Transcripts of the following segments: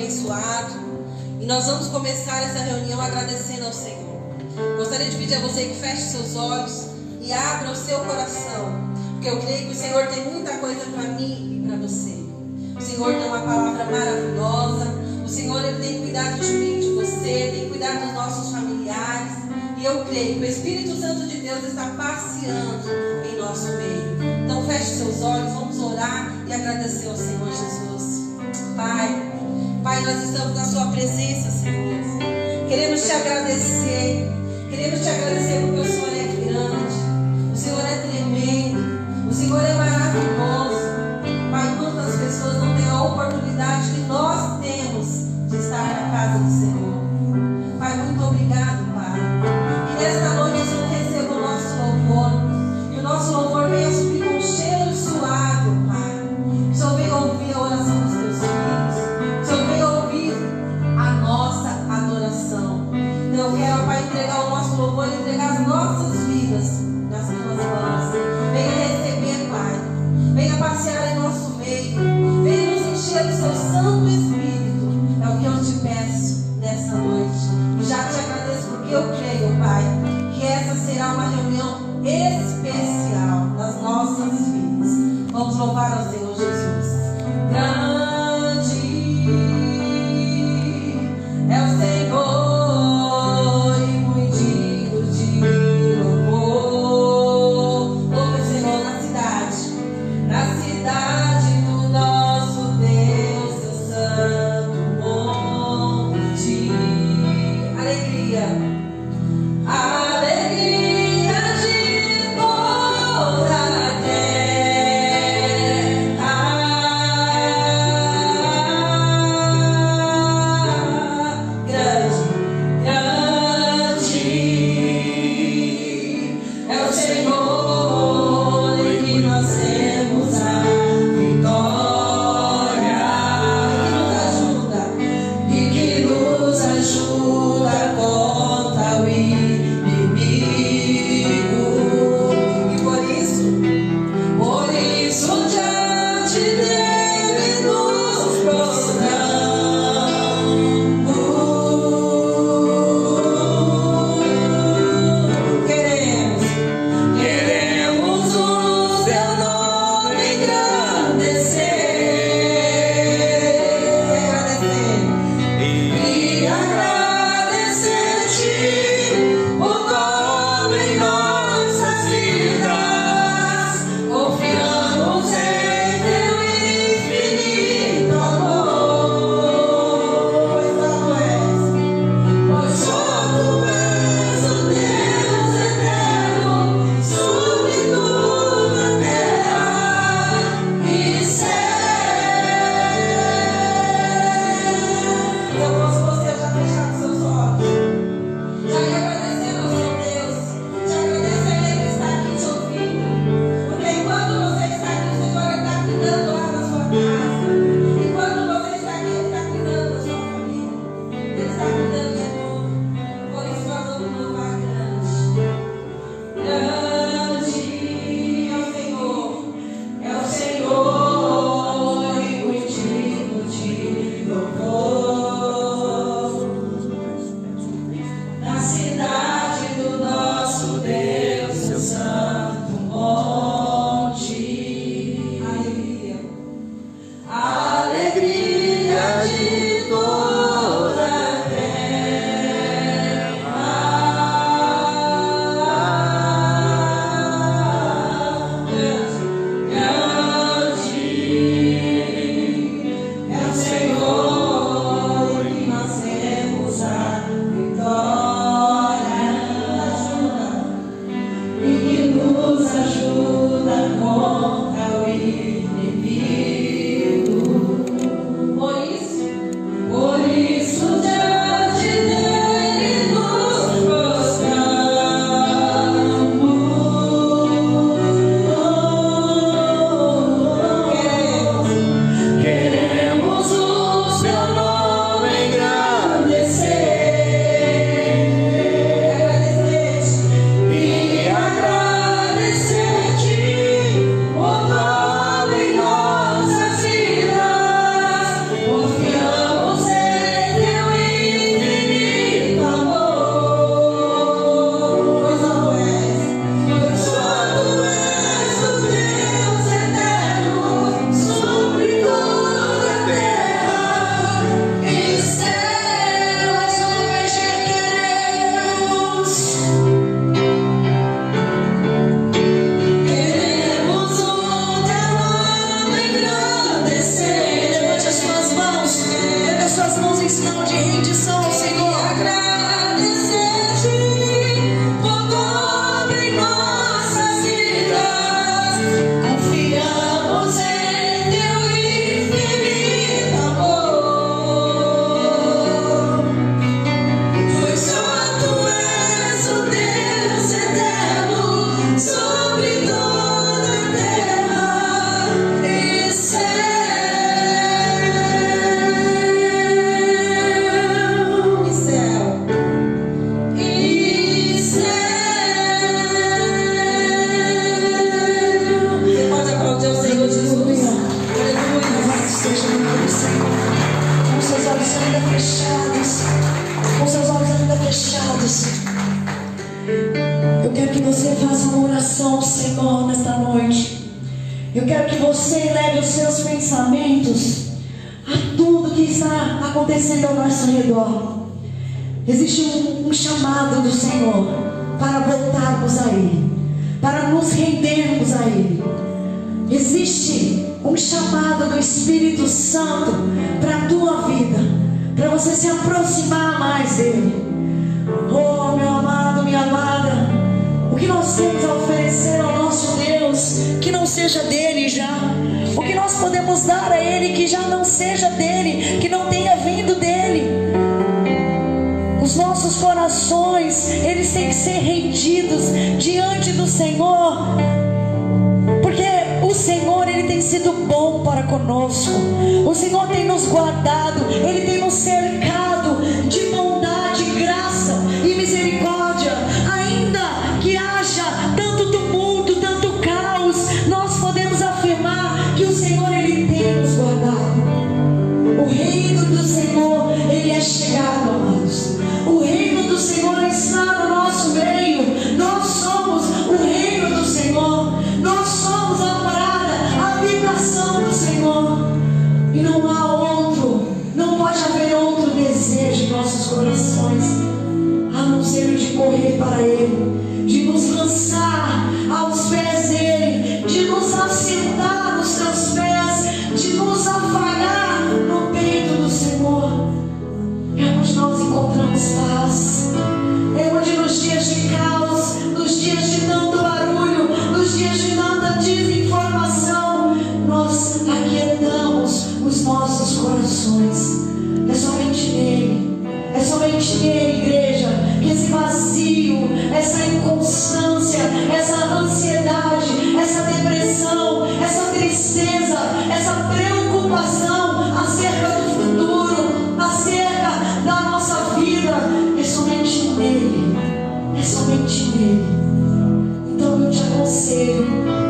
abençoado. E nós vamos começar essa reunião agradecendo ao Senhor. Gostaria de pedir a você que feche seus olhos e abra o seu coração, porque eu creio que o Senhor tem muita coisa para mim e para você. O Senhor tem uma palavra maravilhosa. O Senhor, Ele tem cuidado de mim, de você, tem cuidado dos nossos familiares. E eu creio que o Espírito Santo de Deus está passeando em nosso meio. Então feche seus olhos, vamos orar e agradecer ao Senhor Jesus. Pai, nós estamos na Sua presença, Senhor. Queremos te agradecer. Queremos te agradecer porque o Senhor é grande. O Senhor é tremendo. O Senhor é maravilhoso. Pai, quantas pessoas não têm a oportunidade que nós temos de estar na casa do Senhor. Pai, muito obrigado, Pai. Que nesta noite o Senhor receba o nosso louvor. Que o nosso louvor venha subir com um cheiro suave, Pai. Que o Senhor venha ouvir a oração dos teus filhos. Que o Senhor venha ouvir a nossa adoração. Então eu quero, Pai, entregar o nosso louvor e entregar as nossas vidas nas tuas mãos. Venha receber, Pai. Venha passear em nosso meio. Venha nos encher do seu Santo Espírito. É o que eu te peço nessa noite. E já te agradeço porque eu creio, Pai, que essa será uma reunião especial nas nossas vidas. Vamos louvar ao Senhor Jesus. Grande é o Senhor e muito digno de louvor. Louve o Senhor na cidade do nosso Deus, seu santo monte. Alegria. Alegria de toda a terra. suas mãos em sinal de rendição ao Senhor. Eu quero que você faça uma oração ao Senhor nesta noite. Eu quero que você eleve os seus pensamentos a tudo que está acontecendo ao nosso redor. Existe um chamado do Senhor para voltarmos a Ele, para nos rendermos a Ele. Existe um chamado do Espírito Santo para a tua vida, para você se aproximar mais dEle. Oh, meu amado, minha amada, o que nós temos a oferecer ao nosso Deus que não seja dele já? O que nós podemos dar a Ele que já não seja dele, que não tenha vindo dele? Os nossos corações, eles têm que ser rendidos diante do Senhor, porque o Senhor, Ele tem sido bom para conosco. O Senhor tem nos guardado, Ele tem nos cercado de bondade, graça e misericórdia. Ainda que haja tanto tumulto, tanto caos, nós podemos afirmar que o Senhor, Ele tem nos guardado. O reino do Senhor, Ele é chegado, amados. O reino do Senhor está no nosso meio. Nós somos o reino do Senhor. Nós somos a morada, a habitação do Senhor. E não há outro, não pode haver outro desejo em nossos corações, a não ser o de correr para Ele, de nos lançar aos pés dEle, de nos assentar nos teus pés, de nos afagar no peito do Senhor. É onde nós encontramos paz. É onde nos dias de caos, nos dias de tanto barulho, nos dias de tanta desinformação, nós aquietamos os nossos corações. É somente nele, é somente nele, igreja, que esse vazio, essa inconstância, essa ansiedade, essa depressão, essa tristeza, essa preocupação acerca do futuro, acerca da nossa vida, é somente nele, é somente nele. Então eu te aconselho,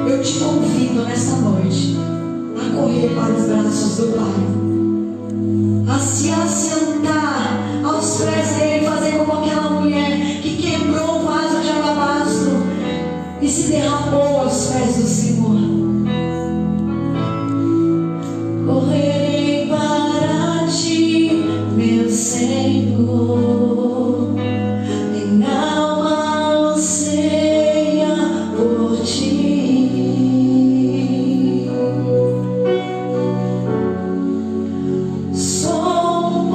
eu te convido nesta noite a correr para os braços do Pai, a se assentar aos pés dele, fazer como aquela mulher que quebrou o vaso de alabastro e se derramou aos pés do Senhor. Correrei para ti, meu Senhor, minha alma anseia por ti. Sou um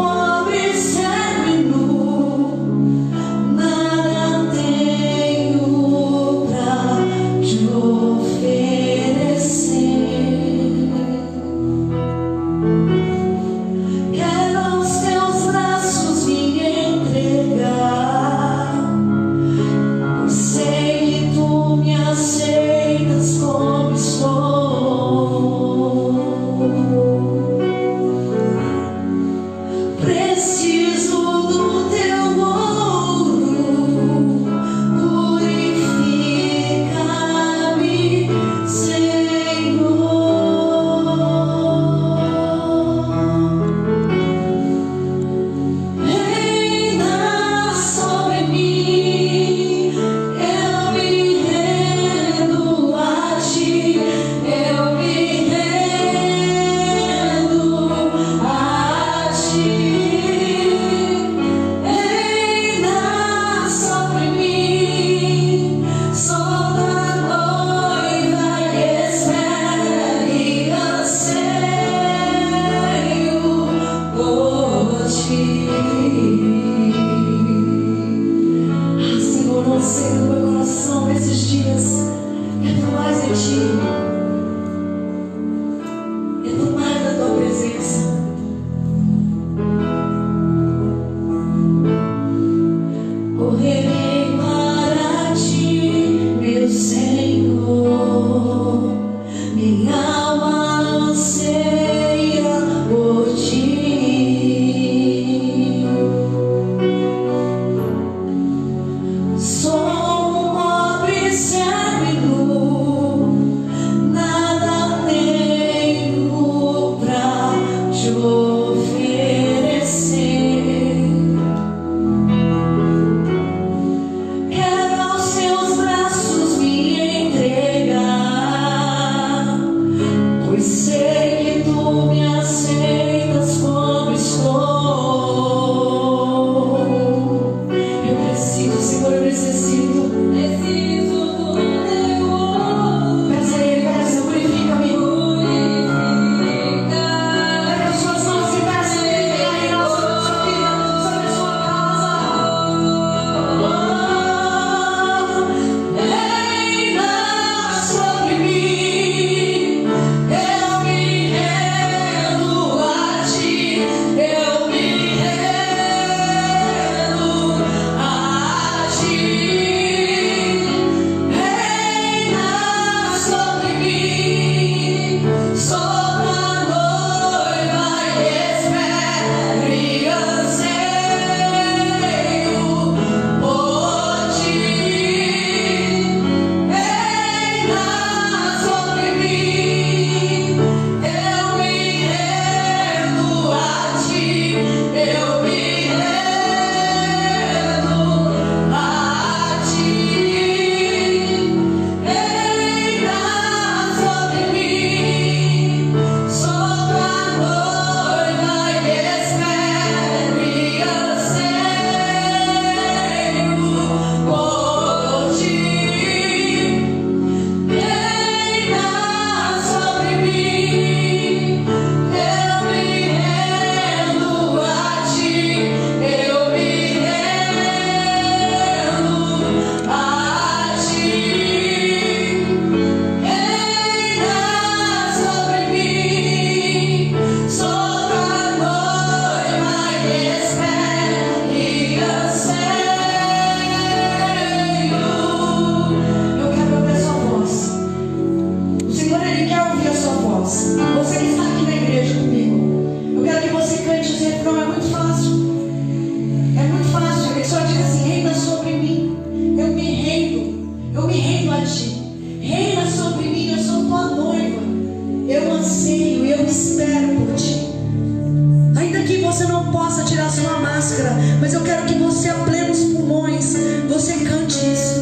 você não possa tirar sua máscara, mas eu quero que você, a plenos pulmões, você cante isso,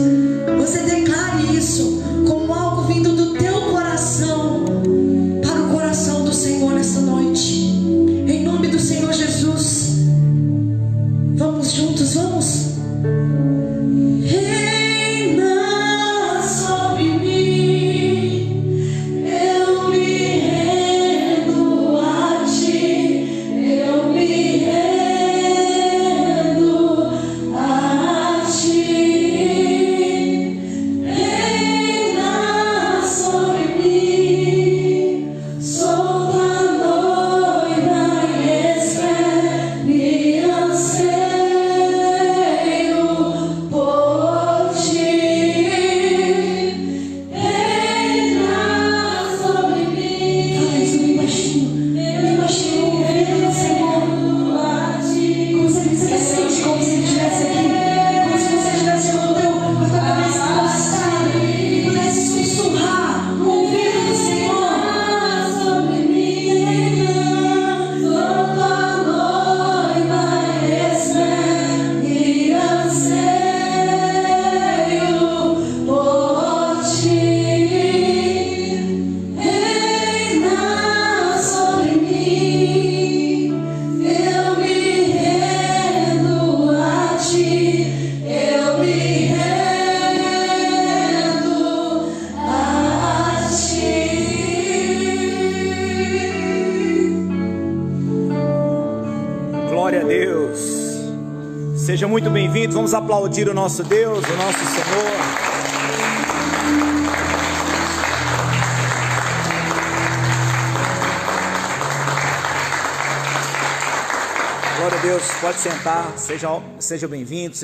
você declare isso como algo vindo do teu coração para o coração do Senhor nesta noite, em nome do Senhor Jesus. Vamos juntos, vamos. Sejam muito bem-vindos, vamos aplaudir o nosso Deus, o nosso Senhor. Glória a Deus, pode sentar, sejam bem-vindos,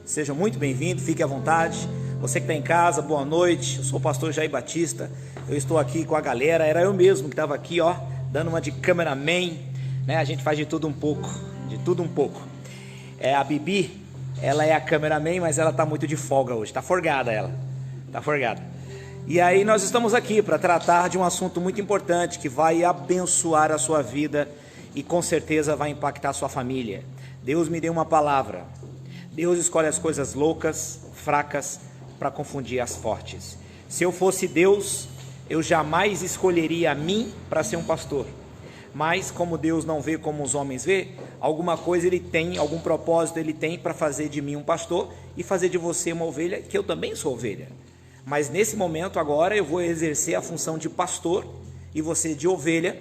sejam muito bem-vindos, fique à vontade. Você que está em casa, boa noite, eu sou o pastor Jair Batista, eu estou aqui com a galera, era eu mesmo que estava aqui, ó, dando uma de cameraman, né? A gente faz de tudo um pouco, A Bibi, ela é a cameraman, mas ela está muito de folga hoje, está forgada ela, está forgada. E aí nós estamos aqui para tratar de um assunto muito importante que vai abençoar a sua vida e com certeza vai impactar a sua família. Deus me deu uma palavra. Deus escolhe as coisas loucas, fracas, para confundir as fortes. Se eu fosse Deus, eu jamais escolheria a mim para ser um pastor. Mas como Deus não vê como os homens vê, alguma coisa Ele tem, algum propósito Ele tem para fazer de mim um pastor e fazer de você uma ovelha, que eu também sou ovelha. Mas nesse momento agora eu vou exercer a função de pastor e você de ovelha,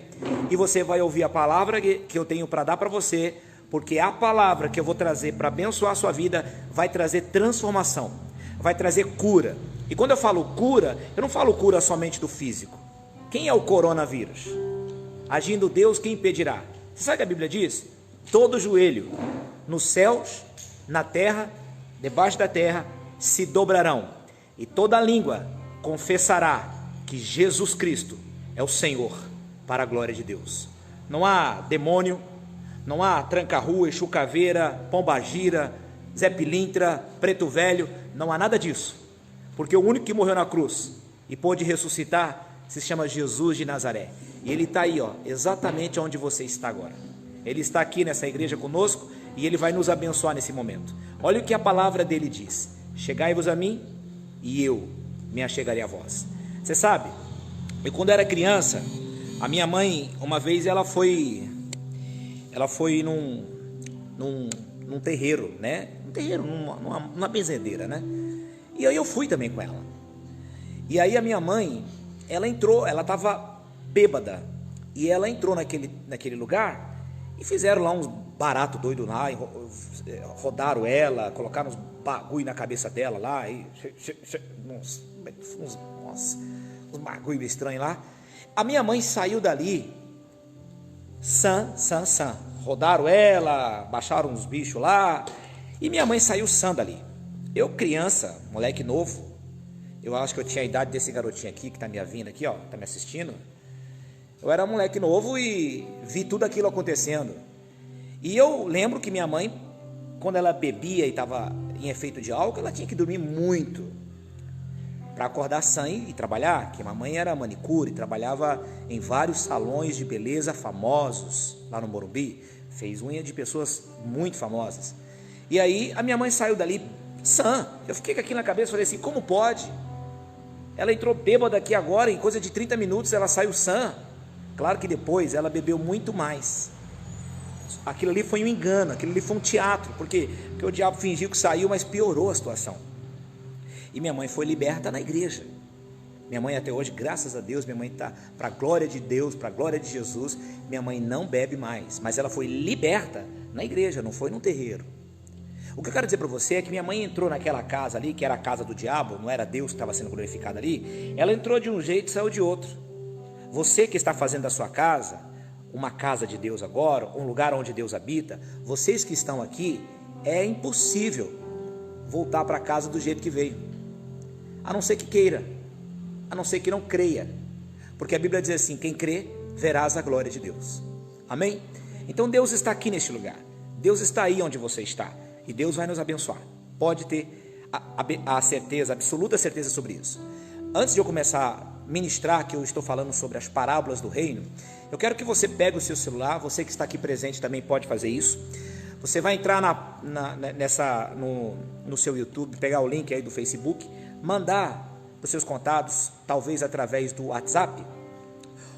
e você vai ouvir a palavra que eu tenho para dar para você, porque a palavra que eu vou trazer para abençoar a sua vida vai trazer transformação, vai trazer cura. E quando eu falo cura, eu não falo cura somente do físico. Quem é o coronavírus? Agindo Deus, quem impedirá? Você sabe o que a Bíblia diz? Todo joelho nos céus, na terra, debaixo da terra, se dobrarão, e toda língua confessará que Jesus Cristo é o Senhor, para a glória de Deus. Não há demônio, não há tranca-rua, Exu Caveira, Pombagira, Zé Pilintra, Preto Velho, não há nada disso, porque o único que morreu na cruz e pôde ressuscitar se chama Jesus de Nazaré, e Ele está aí, ó, exatamente onde você está agora. Ele está aqui nessa igreja conosco e Ele vai nos abençoar nesse momento. Olha o que a palavra dele diz: chegai-vos a mim e eu me achegarei a vós. Você sabe, eu quando era criança, a minha mãe, uma vez ela foi num terreiro, né? Um terreiro, numa benzedeira, né? E aí eu fui também com ela. E aí a minha mãe, ela estava bêbada, e ela entrou naquele lugar, e fizeram lá uns baratos doidos lá, rodaram ela, colocaram uns bagulho na cabeça dela lá, e uns bagulho estranho lá. A minha mãe saiu dali, sã, rodaram ela, baixaram uns bichos lá, e minha mãe saiu sã dali. Eu criança, moleque novo, eu acho que eu tinha a idade desse garotinho aqui, que está me vindo aqui, ó, está me assistindo. Eu era moleque novo e vi tudo aquilo acontecendo. E eu lembro que minha mãe, quando ela bebia e estava em efeito de álcool, ela tinha que dormir muito para acordar sã e trabalhar, que a mamãe era manicure, trabalhava em vários salões de beleza famosos lá no Morumbi, fez unha de pessoas muito famosas. E aí a minha mãe saiu dali sã. Eu fiquei com aquilo na cabeça, falei assim, como pode? Ela entrou bêbada aqui agora, em coisa de 30 minutos ela saiu sã. Claro que depois ela bebeu muito mais. Aquilo ali foi um engano, aquilo ali foi um teatro. Por quê? Porque o diabo fingiu que saiu, mas piorou a situação. E minha mãe foi liberta na igreja. Minha mãe até hoje, graças a Deus, minha mãe está para a glória de Deus, para a glória de Jesus. Minha mãe não bebe mais, mas ela foi liberta na igreja, não foi num terreiro. O que eu quero dizer para você é que minha mãe entrou naquela casa ali, que era a casa do diabo, não era Deus que estava sendo glorificado ali. Ela entrou de um jeito e saiu de outro. Você que está fazendo da sua casa uma casa de Deus agora, um lugar onde Deus habita, vocês que estão aqui, é impossível voltar para casa do jeito que veio, a não ser que queira, a não ser que não creia, porque a Bíblia diz assim, quem crê, verás a glória de Deus, amém? Então Deus está aqui neste lugar, Deus está aí onde você está, e Deus vai nos abençoar, pode ter a certeza, a absoluta certeza sobre isso. Antes de eu começar a ministrar, que eu estou falando sobre as parábolas do reino, eu quero que você pegue o seu celular, você que está aqui presente também pode fazer isso. Você vai entrar no seu YouTube, pegar o link aí do Facebook, mandar para os seus contatos, talvez através do WhatsApp,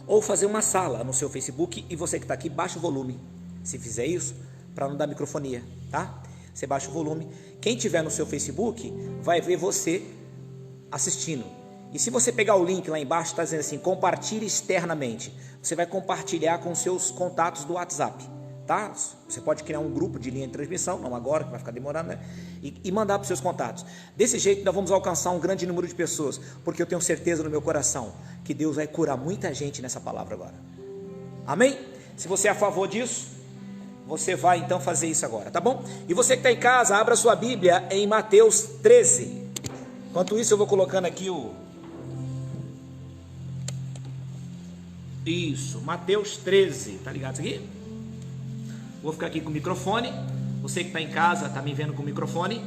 ou fazer uma sala no seu Facebook, e você que está aqui, baixa o volume, se fizer isso, para não dar microfonia, tá? Você baixa o volume, quem tiver no seu Facebook, vai ver você assistindo. E se você pegar o link lá embaixo, está dizendo assim, compartilhe externamente, você vai compartilhar com seus contatos do WhatsApp, tá? Você pode criar um grupo de linha de transmissão, não agora, que vai ficar demorando, né? E mandar para os seus contatos. Desse jeito nós vamos alcançar um grande número de pessoas, porque eu tenho certeza no meu coração que Deus vai curar muita gente nessa palavra agora. Amém? Se você é a favor disso, você vai então fazer isso agora, tá bom? E você que está em casa, abra sua Bíblia em Mateus 13. Enquanto isso eu vou colocando aqui Isso, Mateus 13, tá ligado isso aqui? Vou ficar aqui com o microfone. Você que está em casa, está me vendo com o microfone.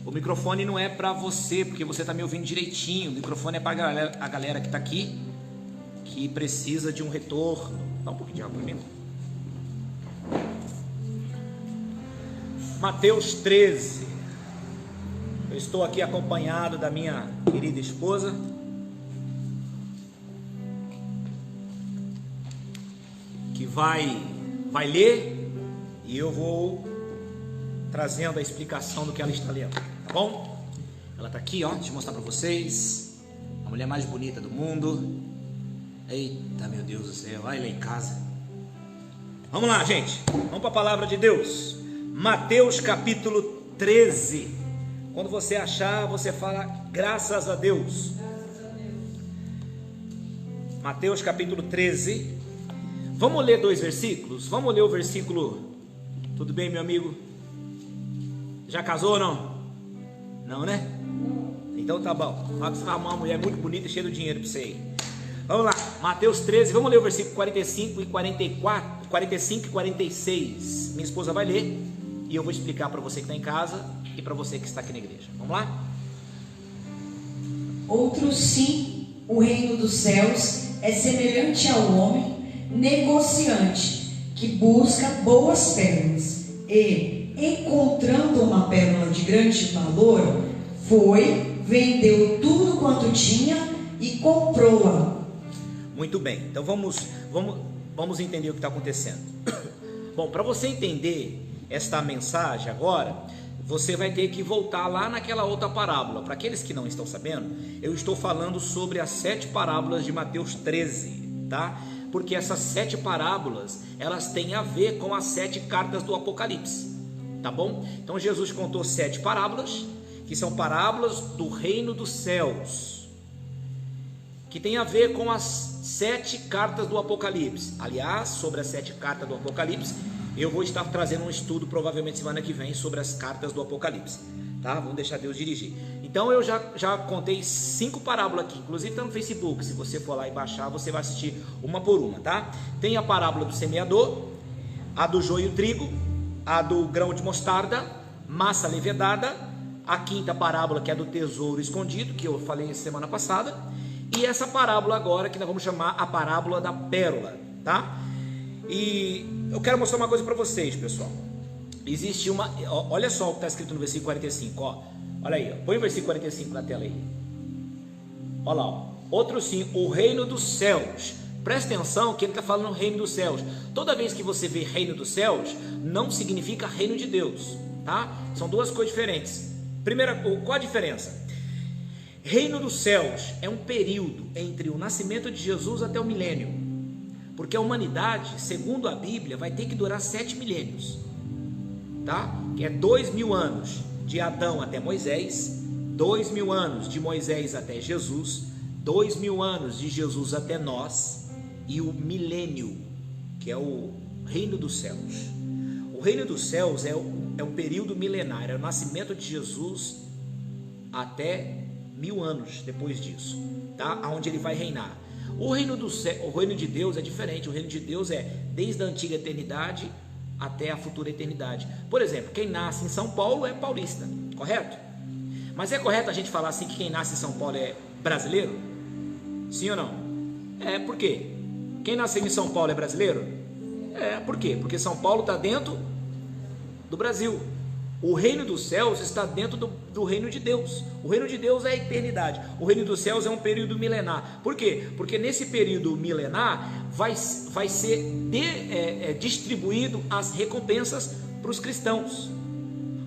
O microfone não é para você, porque você está me ouvindo direitinho. O microfone é para a galera que está aqui, que precisa de um retorno. Dá um pouquinho de água para mim. Mateus 13. Eu estou aqui acompanhado da minha querida esposa, que vai ler, e eu vou trazendo a explicação do que ela está lendo, tá bom? Ela está aqui, ó, deixa eu mostrar para vocês, a mulher mais bonita do mundo. Eita, meu Deus do céu, olha lá em casa. Vamos lá, gente, vamos para a palavra de Deus. Mateus capítulo 13. Quando você achar, você fala graças a Deus. Mateus capítulo 13. Vamos ler 2 versículos? Vamos ler o versículo. Tudo bem, meu amigo? Já casou ou não? Não, né? Então tá bom. Vai arrumar uma mulher muito bonita, cheia de dinheiro para você aí. Vamos lá, Mateus 13, vamos ler o versículo 45 e 44, 45 e 46. Minha esposa vai ler e eu vou explicar para você que está em casa e para você que está aqui na igreja. Vamos lá? Outro sim, o reino dos céus é semelhante ao homem negociante que busca boas pérolas e, encontrando uma pérola de grande valor, foi, vendeu tudo quanto tinha e comprou-a. Muito bem, então vamos entender o que está acontecendo. Bom, para você entender esta mensagem agora, você vai ter que voltar lá naquela outra parábola. Para aqueles que não estão sabendo, eu estou falando sobre as 7 parábolas de Mateus 13, tá? Porque essas 7 parábolas, elas têm a ver com as 7 cartas do Apocalipse, tá bom? Então Jesus contou 7 parábolas, que são parábolas do reino dos céus, que tem a ver com as 7 cartas do Apocalipse. Aliás, sobre as 7 cartas do Apocalipse, eu vou estar trazendo um estudo provavelmente semana que vem sobre as cartas do Apocalipse, tá? Vamos deixar Deus dirigir. Então eu já contei 5 parábolas aqui, inclusive está no Facebook. Se você for lá e baixar, você vai assistir uma por uma, tá? Tem a parábola do semeador, a do joio e trigo, a do grão de mostarda, massa levedada, a 5ª parábola, que é do tesouro escondido, que eu falei semana passada, e essa parábola agora que nós vamos chamar a parábola da pérola, tá? E eu quero mostrar uma coisa para vocês, pessoal. Existe uma, olha só o que está escrito no versículo 45, ó. Olha aí, ó. Põe o versículo 45 na tela aí. Olha lá, ó. Outro sim, o reino dos céus. Presta atenção que ele está falando reino dos céus. Toda vez que você vê reino dos céus, não significa reino de Deus, tá? São duas coisas diferentes. Primeira, qual a diferença? Reino dos céus é um período entre o nascimento de Jesus até o milênio, porque a humanidade, segundo a Bíblia, vai ter que durar 7 milênios, tá? Que é 2000 anos de Adão até Moisés, 2000 anos de Moisés até Jesus, 2000 anos de Jesus até nós, e o milênio, que é o reino dos céus. O reino dos céus é um período milenário, é o nascimento de Jesus até 1000 anos depois disso, tá? Onde ele vai reinar. O reino de Deus é diferente. O reino de Deus é desde a antiga eternidade até a futura eternidade. Por exemplo, quem nasce em São Paulo é paulista, correto? Mas é correto a gente falar assim que quem nasce em São Paulo é brasileiro? Sim ou não? Por quê? Quem nasceu em São Paulo é brasileiro? Por quê? Porque São Paulo está dentro do Brasil. O reino dos céus está dentro do reino de Deus. O reino de Deus é a eternidade. O reino dos céus é um período milenar. Por quê? Porque nesse período milenar vai ser distribuído as recompensas para os cristãos.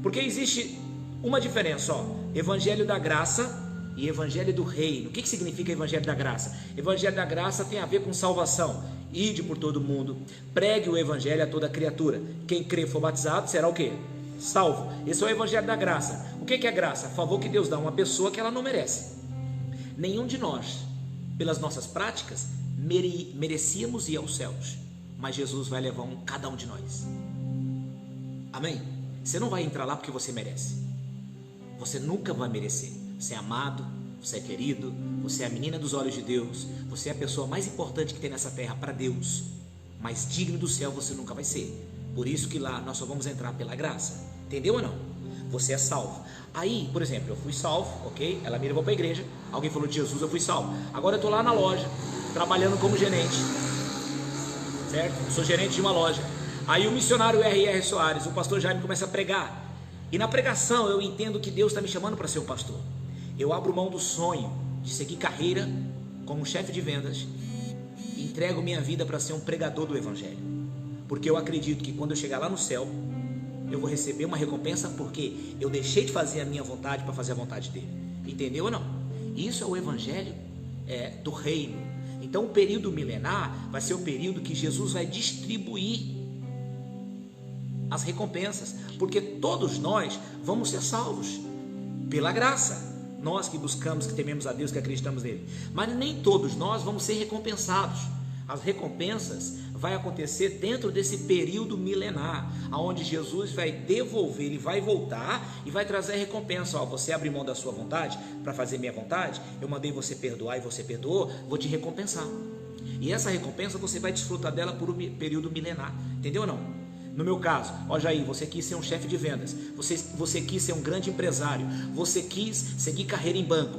Porque existe uma diferença, ó, evangelho da graça e evangelho do reino. O que significa evangelho da graça? Evangelho da graça tem a ver com salvação. Ide por todo mundo, pregue o evangelho a toda criatura. Quem crê e for batizado será o quê? Salvo. Esse é o evangelho da graça. O que é graça? Favor que Deus dá a uma pessoa que ela não merece. Nenhum de nós, pelas nossas práticas, merecíamos ir aos céus, mas Jesus vai levar cada um de nós. Amém? Você não vai entrar lá porque você merece. Você nunca vai merecer. Você é amado, você é querido, você é a menina dos olhos de Deus, você é a pessoa mais importante que tem nessa terra para Deus, mas digno do céu você nunca vai ser. Por isso que lá nós só vamos entrar pela graça. Entendeu ou não? Você é salvo. Aí, por exemplo, eu fui salvo, ok? Ela me levou para a igreja, alguém falou de Jesus, eu fui salvo. Agora eu estou lá na loja, trabalhando como gerente, certo? Sou gerente de uma loja. Aí o missionário R.R. Soares, o pastor Jaime, começa a pregar. E na pregação eu entendo que Deus está me chamando para ser um pastor. Eu abro mão do sonho de seguir carreira como chefe de vendas e entrego minha vida para ser um pregador do evangelho. Porque eu acredito que quando eu chegar lá no céu, eu vou receber uma recompensa porque eu deixei de fazer a minha vontade para fazer a vontade dele. Entendeu ou não? Isso é o evangelho do reino. Então o período milenar vai ser o período que Jesus vai distribuir as recompensas, porque todos nós vamos ser salvos pela graça. Nós que buscamos, que tememos a Deus, que acreditamos nele. Mas nem todos nós vamos ser recompensados. As recompensas vai acontecer dentro desse período milenar, onde Jesus vai devolver, ele vai voltar e vai trazer a recompensa. Ó, você abre mão da sua vontade para fazer minha vontade, eu mandei você perdoar e você perdoou, vou te recompensar. E essa recompensa você vai desfrutar dela por um período milenar. Entendeu ou não? No meu caso, ó Jair, você quis ser um chefe de vendas, você quis ser um grande empresário, você quis seguir carreira em banco,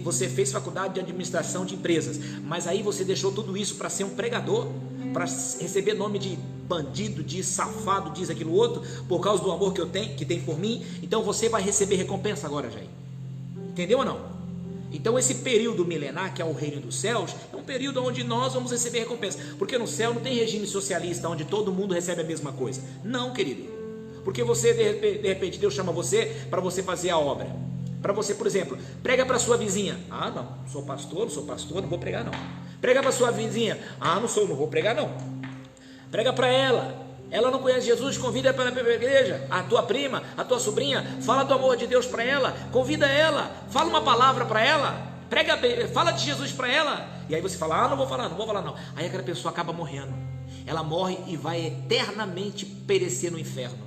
você fez faculdade de administração de empresas, mas aí você deixou tudo isso para ser um pregador, para receber nome de bandido, de safado, diz aquilo outro, por causa do amor que tem por mim. Então você vai receber recompensa agora, Jair. Entendeu ou não? Então esse período milenar, que é o reino dos céus, é um período onde nós vamos receber recompensa. Porque no céu não tem regime socialista onde todo mundo recebe a mesma coisa. Não, querido. Porque você, de repente, Deus chama você para você fazer a obra. Para você, por exemplo, prega para sua vizinha. Ah, não, sou pastor, não vou pregar não. Prega para sua vizinha. Ah, não vou pregar não. Prega para ela. Ela não conhece Jesus, convida para a igreja. A tua prima, a tua sobrinha, fala do amor de Deus para ela, convida ela, fala uma palavra para ela, fala de Jesus para ela. E aí você fala, não vou falar não. Aí aquela pessoa acaba morrendo. Ela morre e vai eternamente perecer no inferno.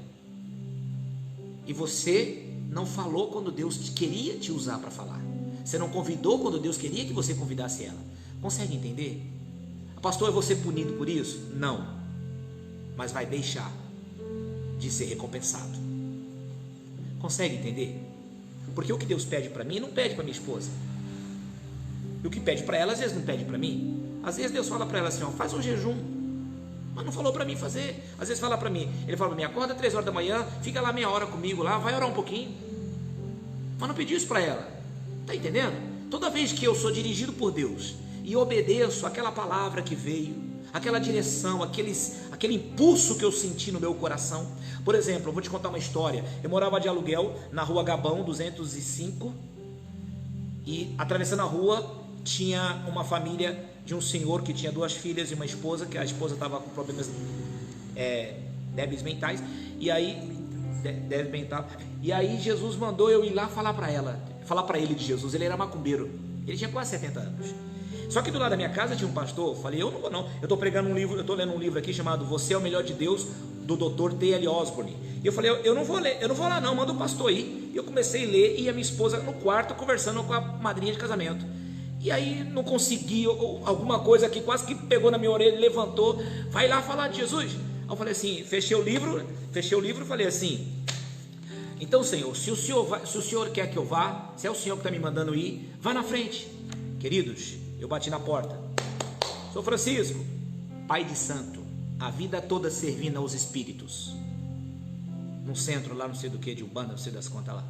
E você não falou quando Deus queria te usar para falar. Você não convidou quando Deus queria que você convidasse ela. Consegue entender? Pastor, eu vou ser punido por isso? Não. Mas vai deixar de ser recompensado. Consegue entender? Porque o que Deus pede para mim, não pede para minha esposa. E o que pede para ela, às vezes não pede para mim. Às vezes Deus fala para ela assim, ó, faz um jejum. mas não falou para mim fazer. Às vezes fala para mim, ele fala para mim, acorda 3 horas da manhã, fica lá meia hora comigo lá, vai orar um pouquinho. Mas não pediu isso para ela. Está entendendo? Toda vez que eu sou dirigido por Deus e obedeço aquela palavra que veio, aquela direção, aquele impulso que eu senti no meu coração. Por exemplo, eu vou te contar uma história. Eu morava de aluguel na rua Gabão 205 e atravessando a rua tinha uma família de um senhor que tinha 2 filhas e uma esposa, que a esposa estava com problemas débeis mentais, e aí Jesus mandou eu ir lá falar para ele de Jesus. Ele era macumbeiro, ele tinha quase 70 anos. Só que do lado da minha casa tinha um pastor. Falei, eu não vou não, eu estou pregando um livro, eu estou lendo um livro aqui chamado Você é o Melhor de Deus, do Dr. T.L. Osborne. E eu falei, eu não vou lá não, manda o pastor ir. E eu comecei a ler, e a minha esposa no quarto conversando com a madrinha de casamento. E aí não consegui, alguma coisa que quase que pegou na minha orelha, levantou, vai lá falar de Jesus. Aí eu falei assim, fechei o livro e falei assim, então Senhor, se o Senhor quer que eu vá, se é o Senhor que está me mandando ir, vá na frente. Queridos, eu bati na porta. Sou Francisco, pai de santo, a vida toda servindo aos espíritos, num centro lá não sei do que, de Umbanda, não sei das contas lá.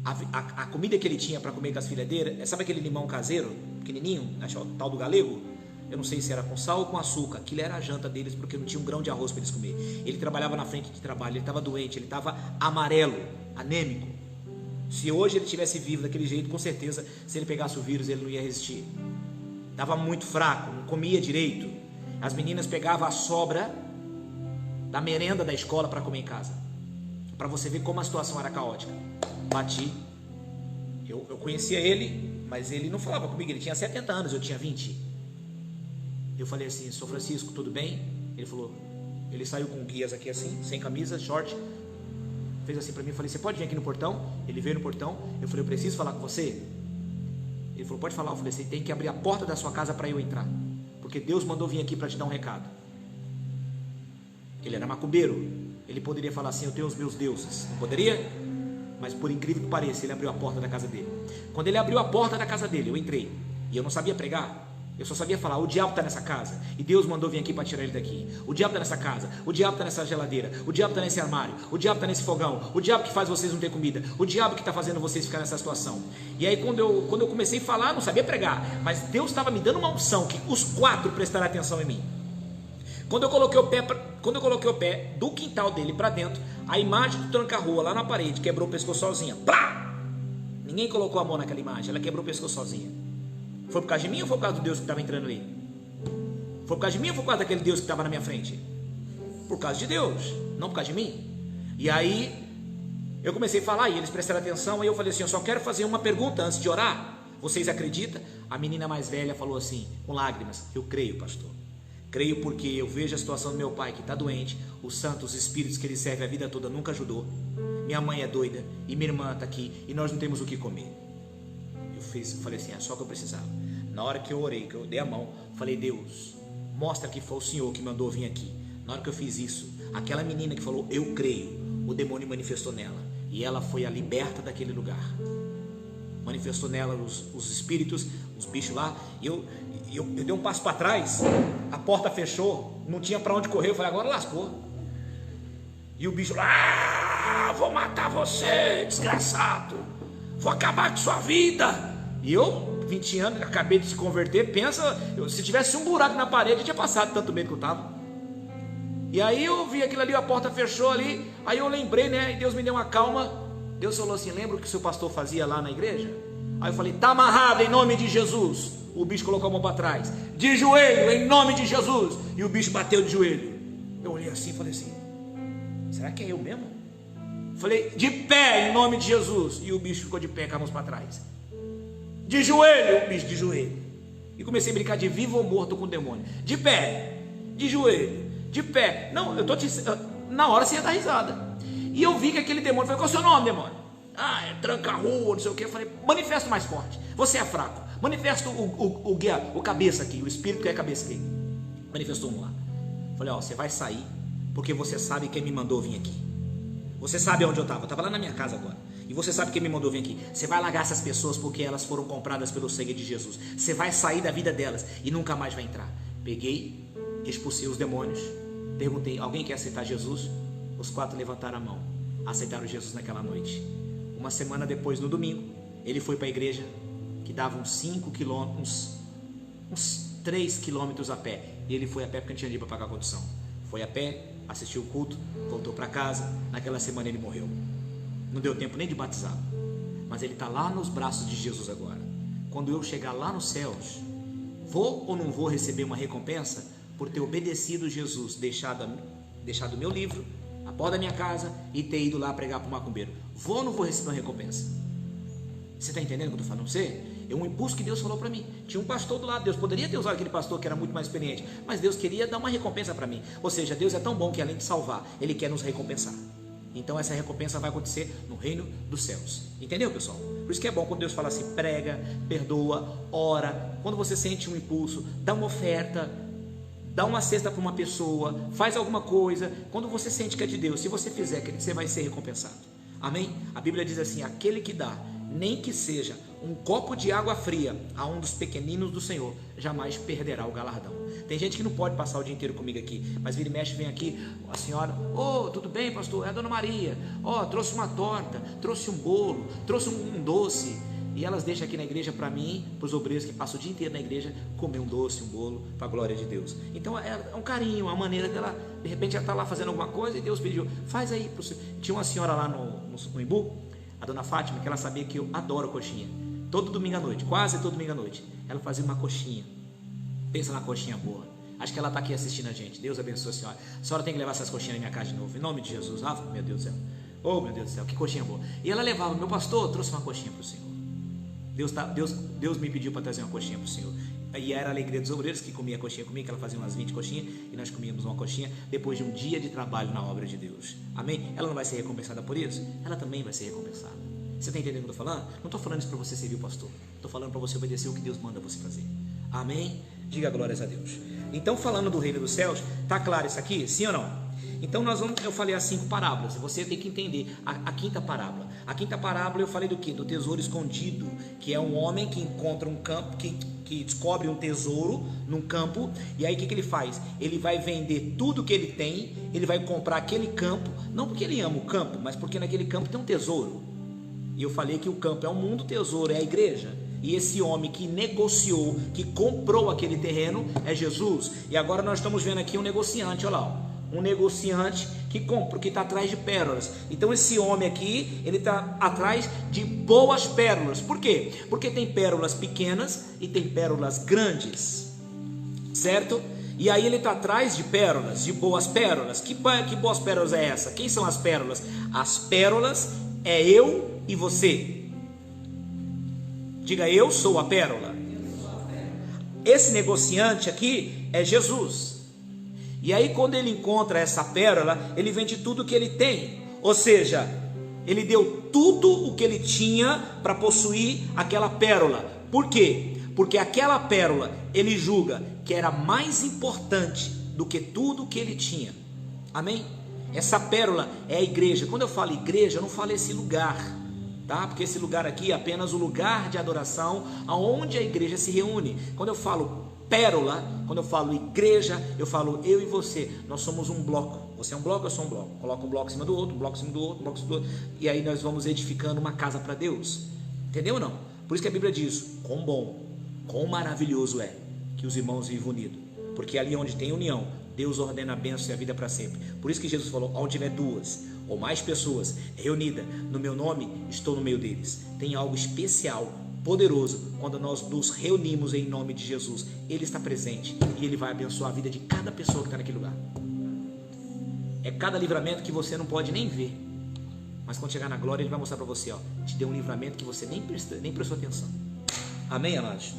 A comida que ele tinha para comer com as filhas dele, sabe aquele limão caseiro, pequenininho, acho, o tal do galego? Eu não sei se era com sal ou com açúcar. Aquilo era a janta deles, porque não tinha um grão de arroz para eles comer. Ele trabalhava na frente de trabalho, ele estava doente, ele estava amarelo, anêmico. Se hoje ele tivesse vivo daquele jeito, com certeza, se ele pegasse o vírus, ele não ia resistir. Estava muito fraco, não comia direito. As meninas pegavam a sobra da merenda da escola para comer em casa, para você ver como a situação era caótica. Bati. Eu conhecia ele, mas ele não falava comigo. Ele tinha 70 anos, eu tinha 20. Eu falei assim, sou Francisco, tudo bem? Ele falou, ele saiu com guias aqui assim, sem camisa, short, fez assim para mim. Eu falei, você pode vir aqui no portão? Ele veio no portão. Eu falei, eu preciso falar com você. Ele falou, pode falar. Eu falei, você tem que abrir a porta da sua casa para eu entrar, porque Deus mandou vir aqui para te dar um recado. Ele era macumbeiro, ele poderia falar assim, eu tenho os meus deuses, não poderia? Mas por incrível que pareça, ele abriu a porta da casa dele. Quando ele abriu a porta da casa dele, eu entrei, e eu não sabia pregar, eu só sabia falar, o diabo está nessa casa, e Deus mandou vir aqui para tirar ele daqui. O diabo está nessa casa, o diabo está nessa geladeira, o diabo está nesse armário, o diabo está nesse fogão, o diabo que faz vocês não ter comida, o diabo que está fazendo vocês ficar nessa situação. E aí quando eu comecei a falar, não sabia pregar, mas Deus estava me dando uma unção, que os 4 prestaram atenção em mim. Quando eu coloquei o pé do quintal dele para dentro, a imagem do tranca-rua lá na parede quebrou o pescoço sozinha. Plá! Ninguém colocou a mão naquela imagem, ela quebrou o pescoço sozinha. Foi por causa de mim ou foi por causa do Deus que estava entrando ali? Foi por causa de mim ou foi por causa daquele Deus que estava na minha frente? Por causa de Deus, não por causa de mim. E aí eu comecei a falar e eles prestaram atenção. Aí eu falei assim, eu só quero fazer uma pergunta antes de orar. Vocês acreditam? A menina mais velha falou assim, com lágrimas, eu creio, pastor. Creio porque eu vejo a situação do meu pai que está doente, os santos espíritos que ele serve a vida toda nunca ajudou. Minha mãe é doida e minha irmã está aqui e nós não temos o que comer. Eu falei assim, é só o que eu precisava. Na hora que eu orei, que eu dei a mão, falei, Deus, mostra que foi o Senhor que mandou vir aqui. Na hora que eu fiz isso, aquela menina que falou, eu creio, o demônio manifestou nela e ela foi a liberta daquele lugar. Manifestou nela os espíritos, os bichos lá, e eu dei um passo para trás, a porta fechou, não tinha para onde correr. Eu falei, agora lascou. E o bicho lá, vou matar você, desgraçado, vou acabar com sua vida. E eu, 20 anos, acabei de se converter, pensa, se tivesse um buraco na parede, eu tinha passado tanto medo que eu estava. E aí eu vi aquilo ali, a porta fechou ali, aí eu lembrei, né, e Deus me deu uma calma. Deus falou assim, lembra o que o seu pastor fazia lá na igreja? Aí eu falei, está amarrado em nome de Jesus. O bicho colocou a mão para trás, de joelho em nome de Jesus. E o bicho bateu de joelho. Eu olhei assim e falei assim, será que é eu mesmo? Falei, de pé em nome de Jesus. E o bicho ficou de pé com as mãos para trás. De joelho, o bicho de joelho. E comecei a brincar de vivo ou morto com o demônio. De pé, de joelho, de pé. Não, eu tô na hora você ia dar risada. E eu vi que aquele demônio, falei, qual é o seu nome, demônio? Ah, é tranca-rua, não sei o que. Eu falei, manifesta mais forte, você é fraco. Manifesta o cabeça aqui, o espírito que é a cabeça aqui. Manifestou um lá. Falei, ó, você vai sair, porque você sabe quem me mandou vir aqui. Você sabe onde eu estava lá na minha casa agora. E você sabe quem me mandou vir aqui. Você vai largar essas pessoas porque elas foram compradas pelo sangue de Jesus. Você vai sair da vida delas e nunca mais vai entrar. Peguei, expulsei os demônios, perguntei, alguém quer aceitar Jesus? Os 4 levantaram a mão, aceitaram Jesus naquela noite. Uma semana depois, no domingo, ele foi para a igreja, que dava uns 5 quilômetros, uns 3 quilômetros a pé, e ele foi a pé porque não tinha dinheiro para pagar a condução. Foi a pé, assistiu o culto, voltou para casa. Naquela semana ele morreu. Não deu tempo nem de batizar, mas ele está lá nos braços de Jesus agora. Quando eu chegar lá nos céus, vou ou não vou receber uma recompensa por ter obedecido Jesus, deixado meu livro, a porta da minha casa e ter ido lá pregar para o macumbeiro? Vou ou não vou receber uma recompensa? Você está entendendo o que eu estou falando? É um impulso que Deus falou para mim. Tinha um pastor do lado, Deus poderia ter usado aquele pastor que era muito mais experiente, mas Deus queria dar uma recompensa para mim. Ou seja, Deus é tão bom que além de salvar, Ele quer nos recompensar. Então essa recompensa vai acontecer no reino dos céus. Entendeu, pessoal? Por isso que é bom quando Deus fala assim, prega, perdoa, ora. Quando você sente um impulso, dá uma oferta, dá uma cesta para uma pessoa, faz alguma coisa. Quando você sente que é de Deus, se você fizer, você vai ser recompensado. Amém? A Bíblia diz assim, aquele que dá, nem que seja um copo de água fria a um dos pequeninos do Senhor, jamais perderá o galardão. Tem gente que não pode passar o dia inteiro comigo aqui, mas vira e mexe, vem aqui, a senhora, tudo bem, pastor? É a dona Maria, trouxe uma torta, trouxe um bolo, trouxe um doce, e elas deixam aqui na igreja para mim, para os obreiros que passam o dia inteiro na igreja, comer um doce, um bolo, para a glória de Deus. Então é um carinho, uma maneira dela, de repente ela está lá fazendo alguma coisa e Deus pediu, faz aí pro senhor. Tinha uma senhora lá no Imbu, a dona Fátima, que ela sabia que eu adoro coxinha. Todo domingo à noite, quase todo domingo à noite, ela fazia uma coxinha. Pensa na coxinha boa. Acho que ela está aqui assistindo a gente. Deus abençoe a senhora. A senhora tem que levar essas coxinhas na minha casa de novo, em nome de Jesus. Meu Deus do céu. Meu Deus do céu, que coxinha boa. E ela levava, meu pastor, trouxe uma coxinha para o Senhor. Deus me pediu para trazer uma coxinha para o Senhor. E era a alegria dos obreiros que comia coxinha comigo, que ela fazia umas 20 coxinhas, e nós comíamos uma coxinha depois de um dia de trabalho na obra de Deus. Amém? Ela não vai ser recompensada por isso? Ela também vai ser recompensada. Você está entendendo o que eu estou falando? Não estou falando isso para você servir o pastor. Estou falando para você obedecer o que Deus manda você fazer. Amém? Diga glórias a Deus. Então, falando do reino dos céus, está claro isso aqui? Sim ou não? Então, eu falei as 5 parábolas. Você tem que entender a quinta parábola. A quinta parábola eu falei do quê? Do tesouro escondido, que é um homem que encontra um campo, que descobre um tesouro num campo, e aí o que ele faz? Ele vai vender tudo que ele tem, ele vai comprar aquele campo, não porque ele ama o campo, mas porque naquele campo tem um tesouro. E eu falei que o campo é o mundo, o tesouro é a igreja. E esse homem que negociou, que comprou aquele terreno é Jesus. E agora nós estamos vendo aqui um negociante, olha lá, um negociante que compra, que está atrás de pérolas. Então esse homem aqui, ele está atrás de boas pérolas. Por quê? Porque tem pérolas pequenas e tem pérolas grandes, certo? E aí ele está atrás de pérolas, de boas pérolas. Que boas pérolas é essa? Quem são as pérolas? As pérolas é eu e você. Diga, eu sou a pérola. Esse negociante aqui é Jesus. E aí quando ele encontra essa pérola, ele vende tudo o que ele tem. Ou seja, ele deu tudo o que ele tinha para possuir aquela pérola. Por quê? Porque aquela pérola ele julga que era mais importante do que tudo o que ele tinha. Amém? Essa pérola é a igreja. Quando eu falo igreja, eu não falo esse lugar, tá? Porque esse lugar aqui é apenas o lugar de adoração aonde a igreja se reúne. Quando eu falo pérola, quando eu falo igreja, eu falo eu e você. Nós somos um bloco. Você é um bloco, eu sou um bloco. Coloca um bloco em cima do outro, um bloco em cima do outro, um bloco em cima do outro, e aí nós vamos edificando uma casa para Deus. Entendeu ou não? Por isso que a Bíblia diz: quão bom, quão maravilhoso é que os irmãos vivam unidos. Porque ali onde tem união, Deus ordena a bênção e a vida para sempre. Por isso que Jesus falou: onde tiver 2 ou mais pessoas reunidas no meu nome, estou no meio deles. Tem algo especial, poderoso, quando nós nos reunimos em nome de Jesus. Ele está presente e Ele vai abençoar a vida de cada pessoa que está naquele lugar. É cada livramento que você não pode nem ver, mas quando chegar na glória Ele vai mostrar para você, te deu um livramento que você nem prestou atenção. Amém, amados?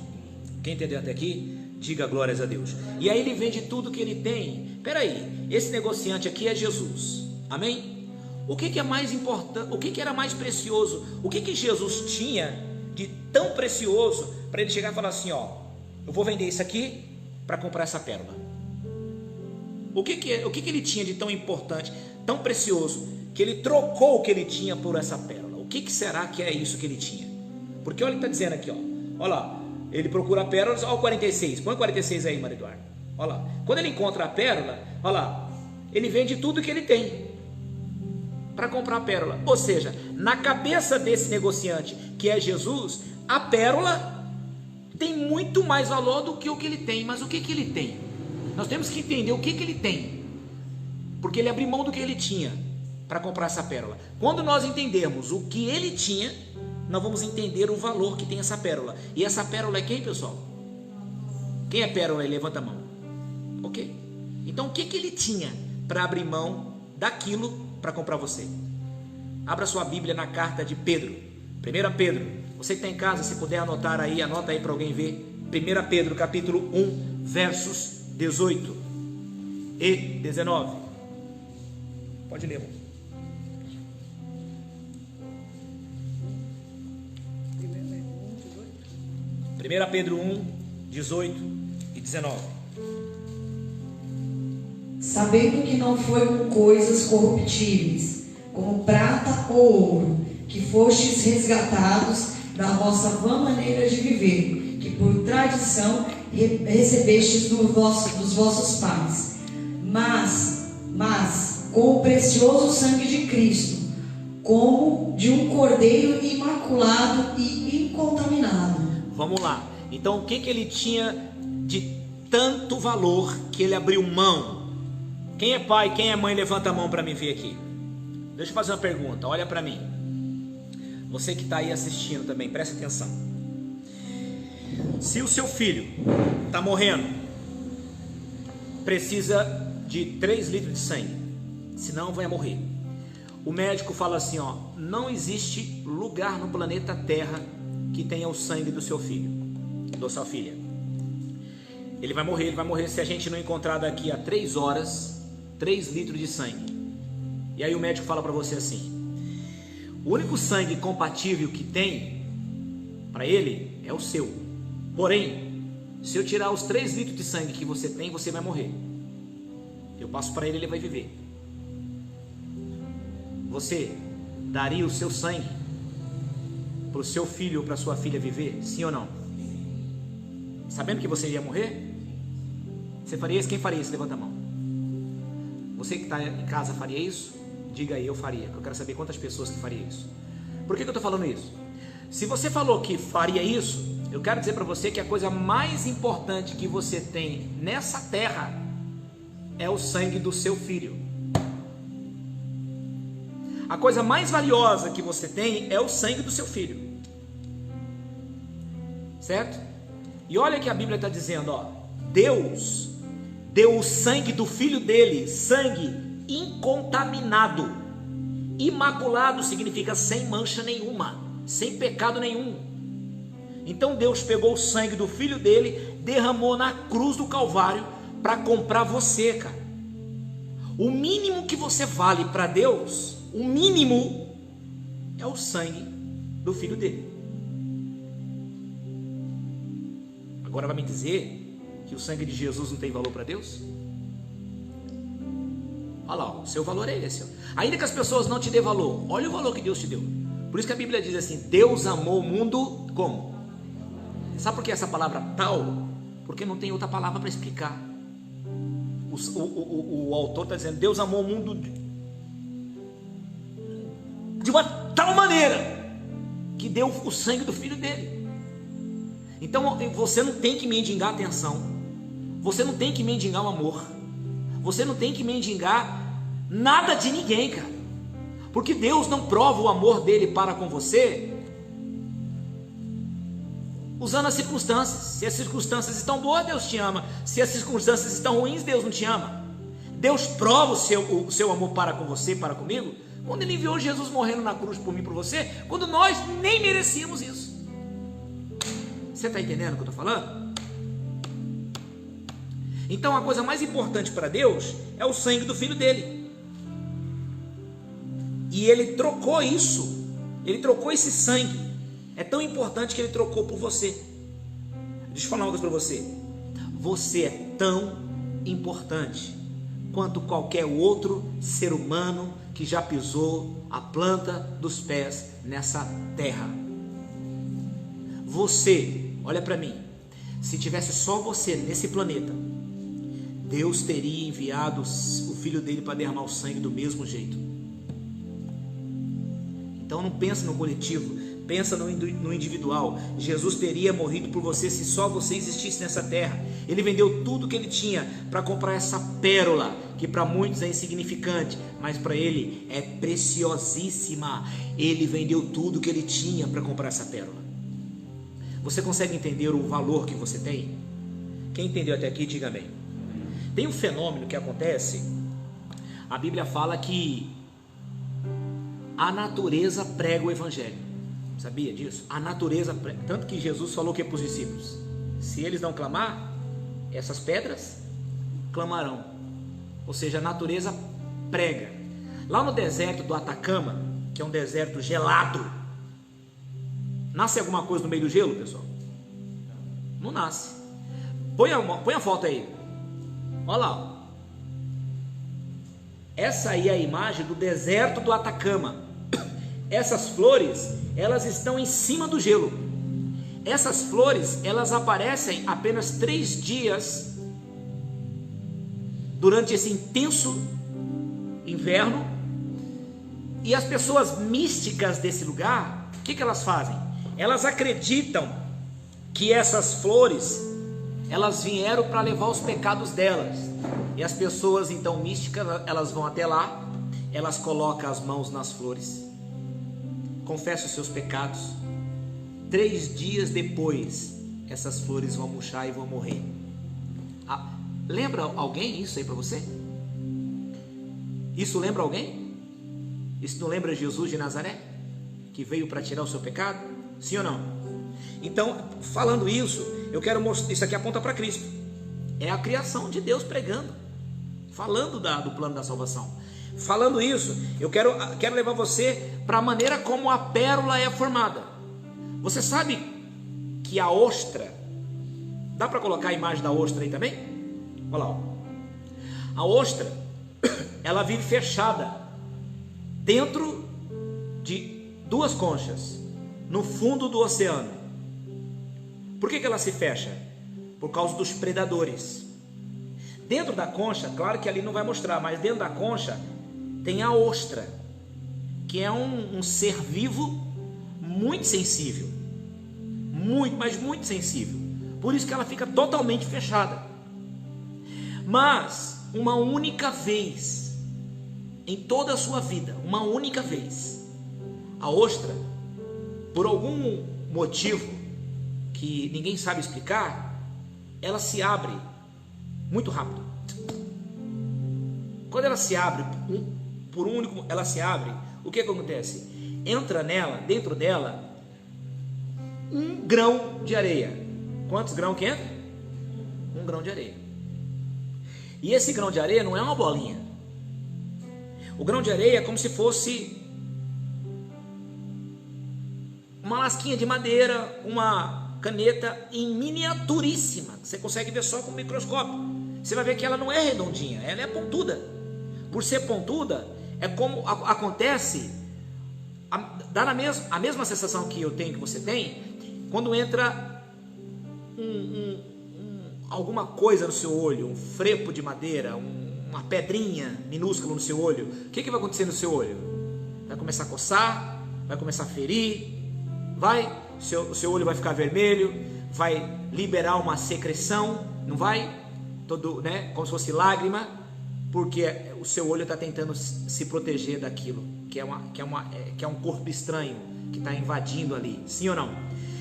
Quem entendeu até aqui, diga glórias a Deus. E aí ele vende tudo que ele tem. Peraí, esse negociante aqui é Jesus. Amém? O que é mais importante? O que era mais precioso? O que Jesus tinha de tão precioso para ele chegar e falar assim: eu vou vender isso aqui para comprar essa pérola? O que ele tinha de tão importante, tão precioso, que ele trocou o que ele tinha por essa pérola? O que será que é isso que ele tinha? Porque olha o que está dizendo aqui, olha lá, ele procura pérolas. Olha o 46, põe o 46 aí, Maria Eduardo. Olha lá. Quando ele encontra a pérola, olha lá, ele vende tudo que ele tem para comprar a pérola. Ou seja, na cabeça desse negociante, que é Jesus, a pérola tem muito mais valor do que o que ele tem. Mas o que que ele tem? Nós temos que entender o que que ele tem, porque ele abriu mão do que ele tinha para comprar essa pérola. Quando nós entendermos o que ele tinha, nós vamos entender o valor que tem essa pérola. E essa pérola é quem, pessoal? Quem é pérola aí? Levanta a mão. Ok? Então o que que ele tinha para abrir mão daquilo para comprar você? Abra sua Bíblia na carta de Pedro, 1 Pedro. Você que está em casa, se puder anotar aí, anota aí para alguém ver. 1 Pedro capítulo 1, versos 18 e 19. Pode ler, irmão. 1 Pedro 1, 18 e 19. Sabendo que não foi com coisas corruptíveis, como prata ou ouro, que fostes resgatados da vossa vã maneira de viver, que por tradição recebestes dos vossos pais, mas com o precioso sangue de Cristo, como de um cordeiro imaculado e incontaminado. Vamos lá. Então o que que ele tinha de tanto valor que ele abriu mão? Quem é pai, quem é mãe, levanta a mão para mim ver aqui. Deixa eu fazer uma pergunta, olha para mim. Você que está aí assistindo também, presta atenção. Se o seu filho está morrendo, precisa de 3 litros de sangue, senão vai morrer. O médico fala assim, ó, não existe lugar no planeta Terra que tenha o sangue do seu filho, da sua filha. Ele vai morrer se a gente não encontrar daqui a 3 horas 3 litros de sangue. E aí o médico fala para você assim: o único sangue compatível que tem para ele é o seu. Porém, se eu tirar os 3 litros de sangue que você tem, você vai morrer. Eu passo para ele, ele vai viver. Você daria o seu sangue para o seu filho ou para sua filha viver? Sim ou não? Sabendo que você iria morrer? Você faria isso? Quem faria isso? Levanta a mão. Você que está em casa faria isso? Diga aí, eu faria. Eu quero saber quantas pessoas que faria isso. Por que eu estou falando isso? Se você falou que faria isso, eu quero dizer para você que a coisa mais importante que você tem nessa terra é o sangue do seu filho. A coisa mais valiosa que você tem é o sangue do seu filho. Certo? E olha que a Bíblia está dizendo, ó, Deus deu o sangue do filho dele, sangue incontaminado. Imaculado significa sem mancha nenhuma, sem pecado nenhum. Então Deus pegou o sangue do filho dele, derramou na cruz do Calvário para comprar você, cara. O mínimo que você vale para Deus, o mínimo é o sangue do filho dele. Agora vai me dizer que o sangue de Jesus não tem valor para Deus? Olha lá, o seu valor é esse. Ó. Ainda que as pessoas não te dêem valor, olha o valor que Deus te deu. Por isso que a Bíblia diz assim: Deus amou o mundo como? Sabe por que essa palavra tal? Porque não tem outra palavra para explicar. O autor está dizendo: Deus amou o mundo de uma tal maneira que deu o sangue do filho dele. Então você não tem que mendigar atenção, você não tem que mendigar o amor, você não tem que mendigar nada de ninguém, cara, porque Deus não prova o amor dele para com você usando as circunstâncias. Se as circunstâncias estão boas, Deus te ama. Se as circunstâncias estão ruins, Deus não te ama. Deus prova o seu amor para com você, para comigo, quando ele enviou Jesus morrendo na cruz por mim e por você, quando nós nem merecíamos isso. Você está entendendo o que eu estou falando? Então a coisa mais importante para Deus é o sangue do filho dele. E ele trocou isso, ele trocou esse sangue. É tão importante que ele trocou por você. Deixa eu falar uma coisa para você. Você é tão importante quanto qualquer outro ser humano que já pisou a planta dos pés nessa terra. Você, olha para mim, se tivesse só você nesse planeta Deus teria enviado o filho dele para derramar o sangue do mesmo jeito. Então não pensa no coletivo, pensa no individual. Jesus teria morrido por você se só você existisse nessa terra. Ele vendeu tudo que ele tinha para comprar essa pérola, que para muitos é insignificante, mas para ele é preciosíssima. Ele vendeu tudo que ele tinha para comprar essa pérola. Você consegue entender o valor que você tem? Quem entendeu até aqui, diga amém. Tem um fenômeno que acontece. A Bíblia fala que a natureza prega o evangelho. Sabia disso? A natureza prega. Tanto que Jesus falou que é para os discípulos: se eles não clamar, essas pedras clamarão. Ou seja, a natureza prega. Lá no deserto do Atacama, que é um deserto gelado, nasce alguma coisa no meio do gelo, pessoal? Não nasce. Põe a foto aí. Olha lá. Essa aí é a imagem do deserto do Atacama. Essas flores, elas estão em cima do gelo. Essas flores, elas aparecem apenas 3 dias durante esse intenso inverno. E as pessoas místicas desse lugar, o que elas fazem? Elas acreditam que essas flores, elas vieram para levar os pecados delas. E as pessoas então místicas, elas vão até lá, elas colocam as mãos nas flores, confessam os seus pecados. 3 dias depois, essas flores vão murchar e vão morrer. Lembra alguém isso aí para você? Isso lembra alguém? Isso não lembra Jesus de Nazaré, que veio para tirar o seu pecado? Sim ou não? Então, falando isso, eu quero mostrar, isso aqui aponta para Cristo. É a criação de Deus pregando, falando do plano da salvação. Falando isso, eu quero levar você para a maneira como a pérola é formada. Você sabe que a ostra, dá para colocar a imagem da ostra aí também? Olha lá, ó. A ostra, ela vive fechada dentro de 2 conchas no fundo do oceano. Por que ela se fecha? Por causa dos predadores. Dentro da concha, claro que ali não vai mostrar, mas dentro da concha tem a ostra, que é um ser vivo muito sensível, muito sensível. Por isso que ela fica totalmente fechada. Mas uma única vez em toda a sua vida, uma única vez, a ostra, por algum motivo que ninguém sabe explicar, ela se abre muito rápido. Quando ela se abre, ela se abre, o que acontece? Entra nela, dentro dela, 1 grão de areia. Quantos grãos que entra? 1 grão de areia. E esse grão de areia não é uma bolinha. O grão de areia é como se fosse uma lasquinha de madeira, uma caneta em miniaturíssima, que você consegue ver só com o microscópio. Você vai ver que ela não é redondinha, ela é pontuda. Por ser pontuda, é como acontece, dá a mesma sensação que eu tenho, que você tem, quando entra alguma coisa no seu olho, um frepo de madeira, uma pedrinha minúscula no seu olho. O que vai acontecer no seu olho? Vai começar a coçar, vai começar a ferir, o seu olho vai ficar vermelho, vai liberar uma secreção, não vai? Todo, né, como se fosse lágrima, porque o seu olho está tentando se proteger daquilo, que é um corpo estranho que está invadindo ali, sim ou não?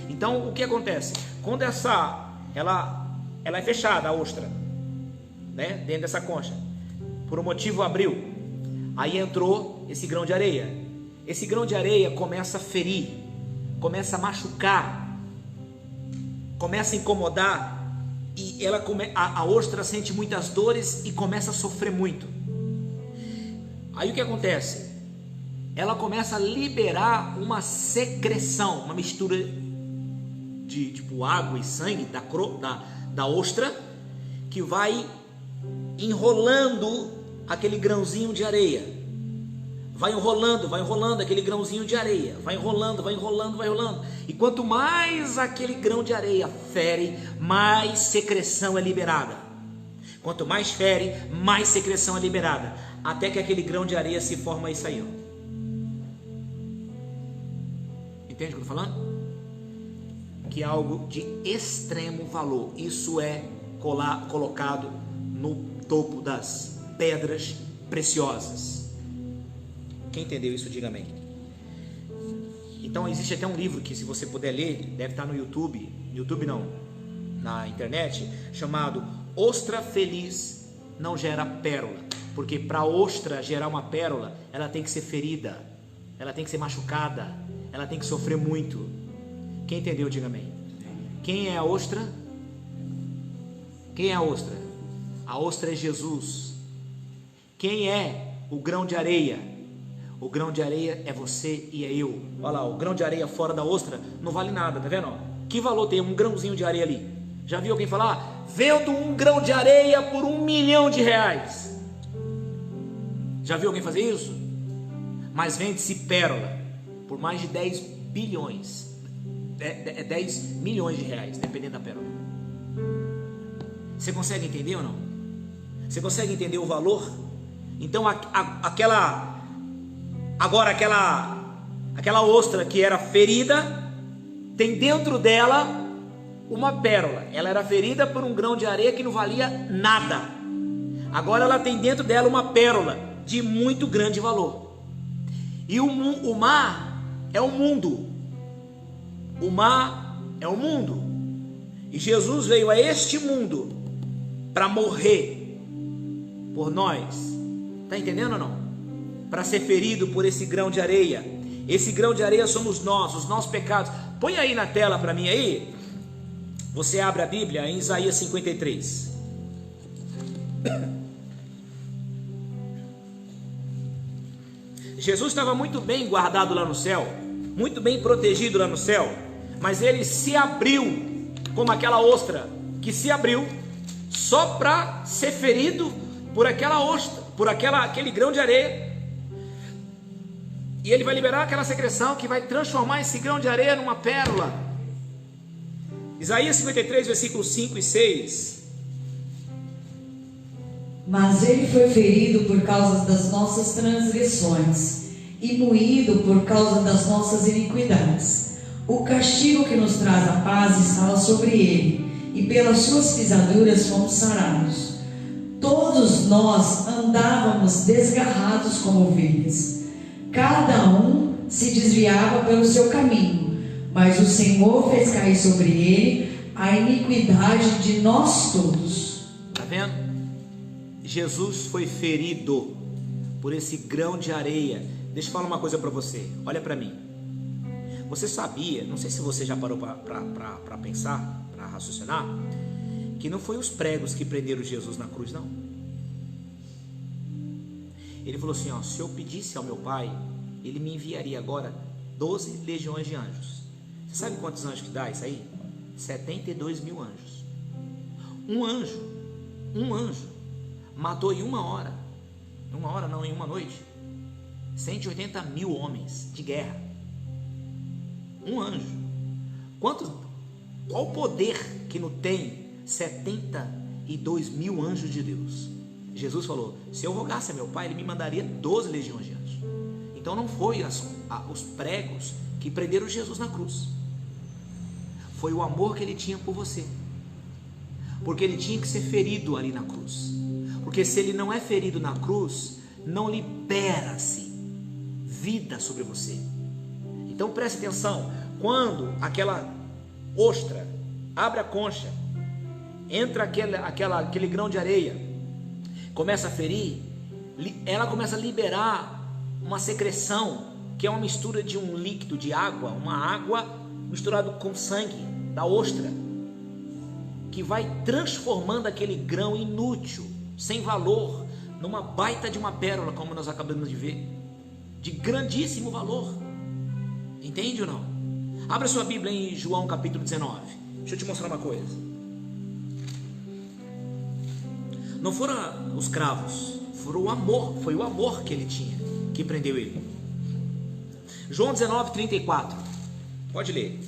Então o que acontece? Quando ela é fechada, a ostra, né, dentro dessa concha, por um motivo abriu, aí entrou esse grão de areia. Esse grão de areia começa a ferir, começa a machucar, começa a incomodar, e a ostra sente muitas dores e começa a sofrer muito. Aí o que acontece? Ela começa a liberar uma secreção, uma mistura de tipo água e sangue da ostra, que vai enrolando aquele grãozinho de areia. Vai enrolando aquele grãozinho de areia, vai enrolando. E quanto mais aquele grão de areia fere, mais secreção é liberada. Quanto mais fere, mais secreção é liberada, até que aquele grão de areia se forma isso aí, ó. Entende o que eu estou falando? Que é algo de extremo valor. Isso é colocado no topo das pedras preciosas. Quem entendeu isso, diga amém. Então existe até um livro que, se você puder ler, deve estar no YouTube. YouTube não, na internet, chamado Ostra Feliz Não Gera Pérola. Porque para a ostra gerar uma pérola, ela tem que ser ferida, ela tem que ser machucada, ela tem que sofrer muito. Quem entendeu, diga amém. Quem é a ostra? Quem é a ostra? A ostra é Jesus. Quem é o grão de areia? O grão de areia é você e é eu. Olha lá, o grão de areia fora da ostra não vale nada, tá vendo? Que valor tem um grãozinho de areia ali? Já viu alguém falar? Vendo um grão de areia por R$1 milhão. Já viu alguém fazer isso? Mas vende-se pérola por mais de 10 bilhões. 10 milhões de reais, dependendo da pérola. Você consegue entender ou não? Você consegue entender o valor? Então aquela ostra que era ferida, tem dentro dela uma pérola. Ela era ferida por um grão de areia que não valia nada. Agora ela tem dentro dela uma pérola de muito grande valor. E o mar é o mundo. O mar é o mundo. E Jesus veio a este mundo para morrer por nós. Está entendendo ou não? Para ser ferido por esse grão de areia. Esse grão de areia somos nós, os nossos pecados. Põe aí na tela para mim aí. Você abre a Bíblia em Isaías 53. Jesus estava muito bem guardado lá no céu, muito bem protegido lá no céu, mas ele se abriu como aquela ostra que se abriu só para ser ferido por aquela ostra, por aquele grão de areia. E ele vai liberar aquela secreção que vai transformar esse grão de areia numa pérola. Isaías 53, versículos 5 e 6. Mas ele foi ferido por causa das nossas transgressões e moído por causa das nossas iniquidades. O castigo que nos traz a paz estava sobre ele, e pelas suas pisaduras fomos sarados. Todos nós andávamos desgarrados como ovelhas. Cada um se desviava pelo seu caminho, mas o Senhor fez cair sobre ele a iniquidade de nós todos. Está vendo? Jesus foi ferido por esse grão de areia. Deixa eu falar uma coisa para você. Olha para mim. Você sabia, não sei se você já parou para pensar, para raciocinar, que não foi os pregos que prenderam Jesus na cruz, não. Ele falou assim, ó, se eu pedisse ao meu Pai, Ele me enviaria agora 12 legiões de anjos. Você sabe quantos anjos que dá isso aí? 72 mil anjos. Um anjo matou em uma hora não, em uma noite, 180 mil homens de guerra. Um anjo. Qual o poder que não tem 72 mil anjos de Deus? Jesus falou, se eu rogasse a meu Pai, Ele me mandaria 12 legiões de anjos. Então não foi os pregos que prenderam Jesus na cruz. Foi o amor que Ele tinha por você. Porque Ele tinha que ser ferido ali na cruz. Porque se Ele não é ferido na cruz, não libera-se vida sobre você. Então preste atenção. Quando aquela ostra abre a concha, entra aquele grão de areia, começa a ferir, ela começa a liberar uma secreção, que é uma mistura de um líquido de água, uma água misturada com sangue da ostra, que vai transformando aquele grão inútil, sem valor, numa baita de uma pérola, como nós acabamos de ver, de grandíssimo valor. Entende ou não? Abra sua Bíblia em João capítulo 19. Deixa eu te mostrar uma coisa. Não foram os cravos, foi o amor que ele tinha, que prendeu ele. João 19, 34. Pode ler.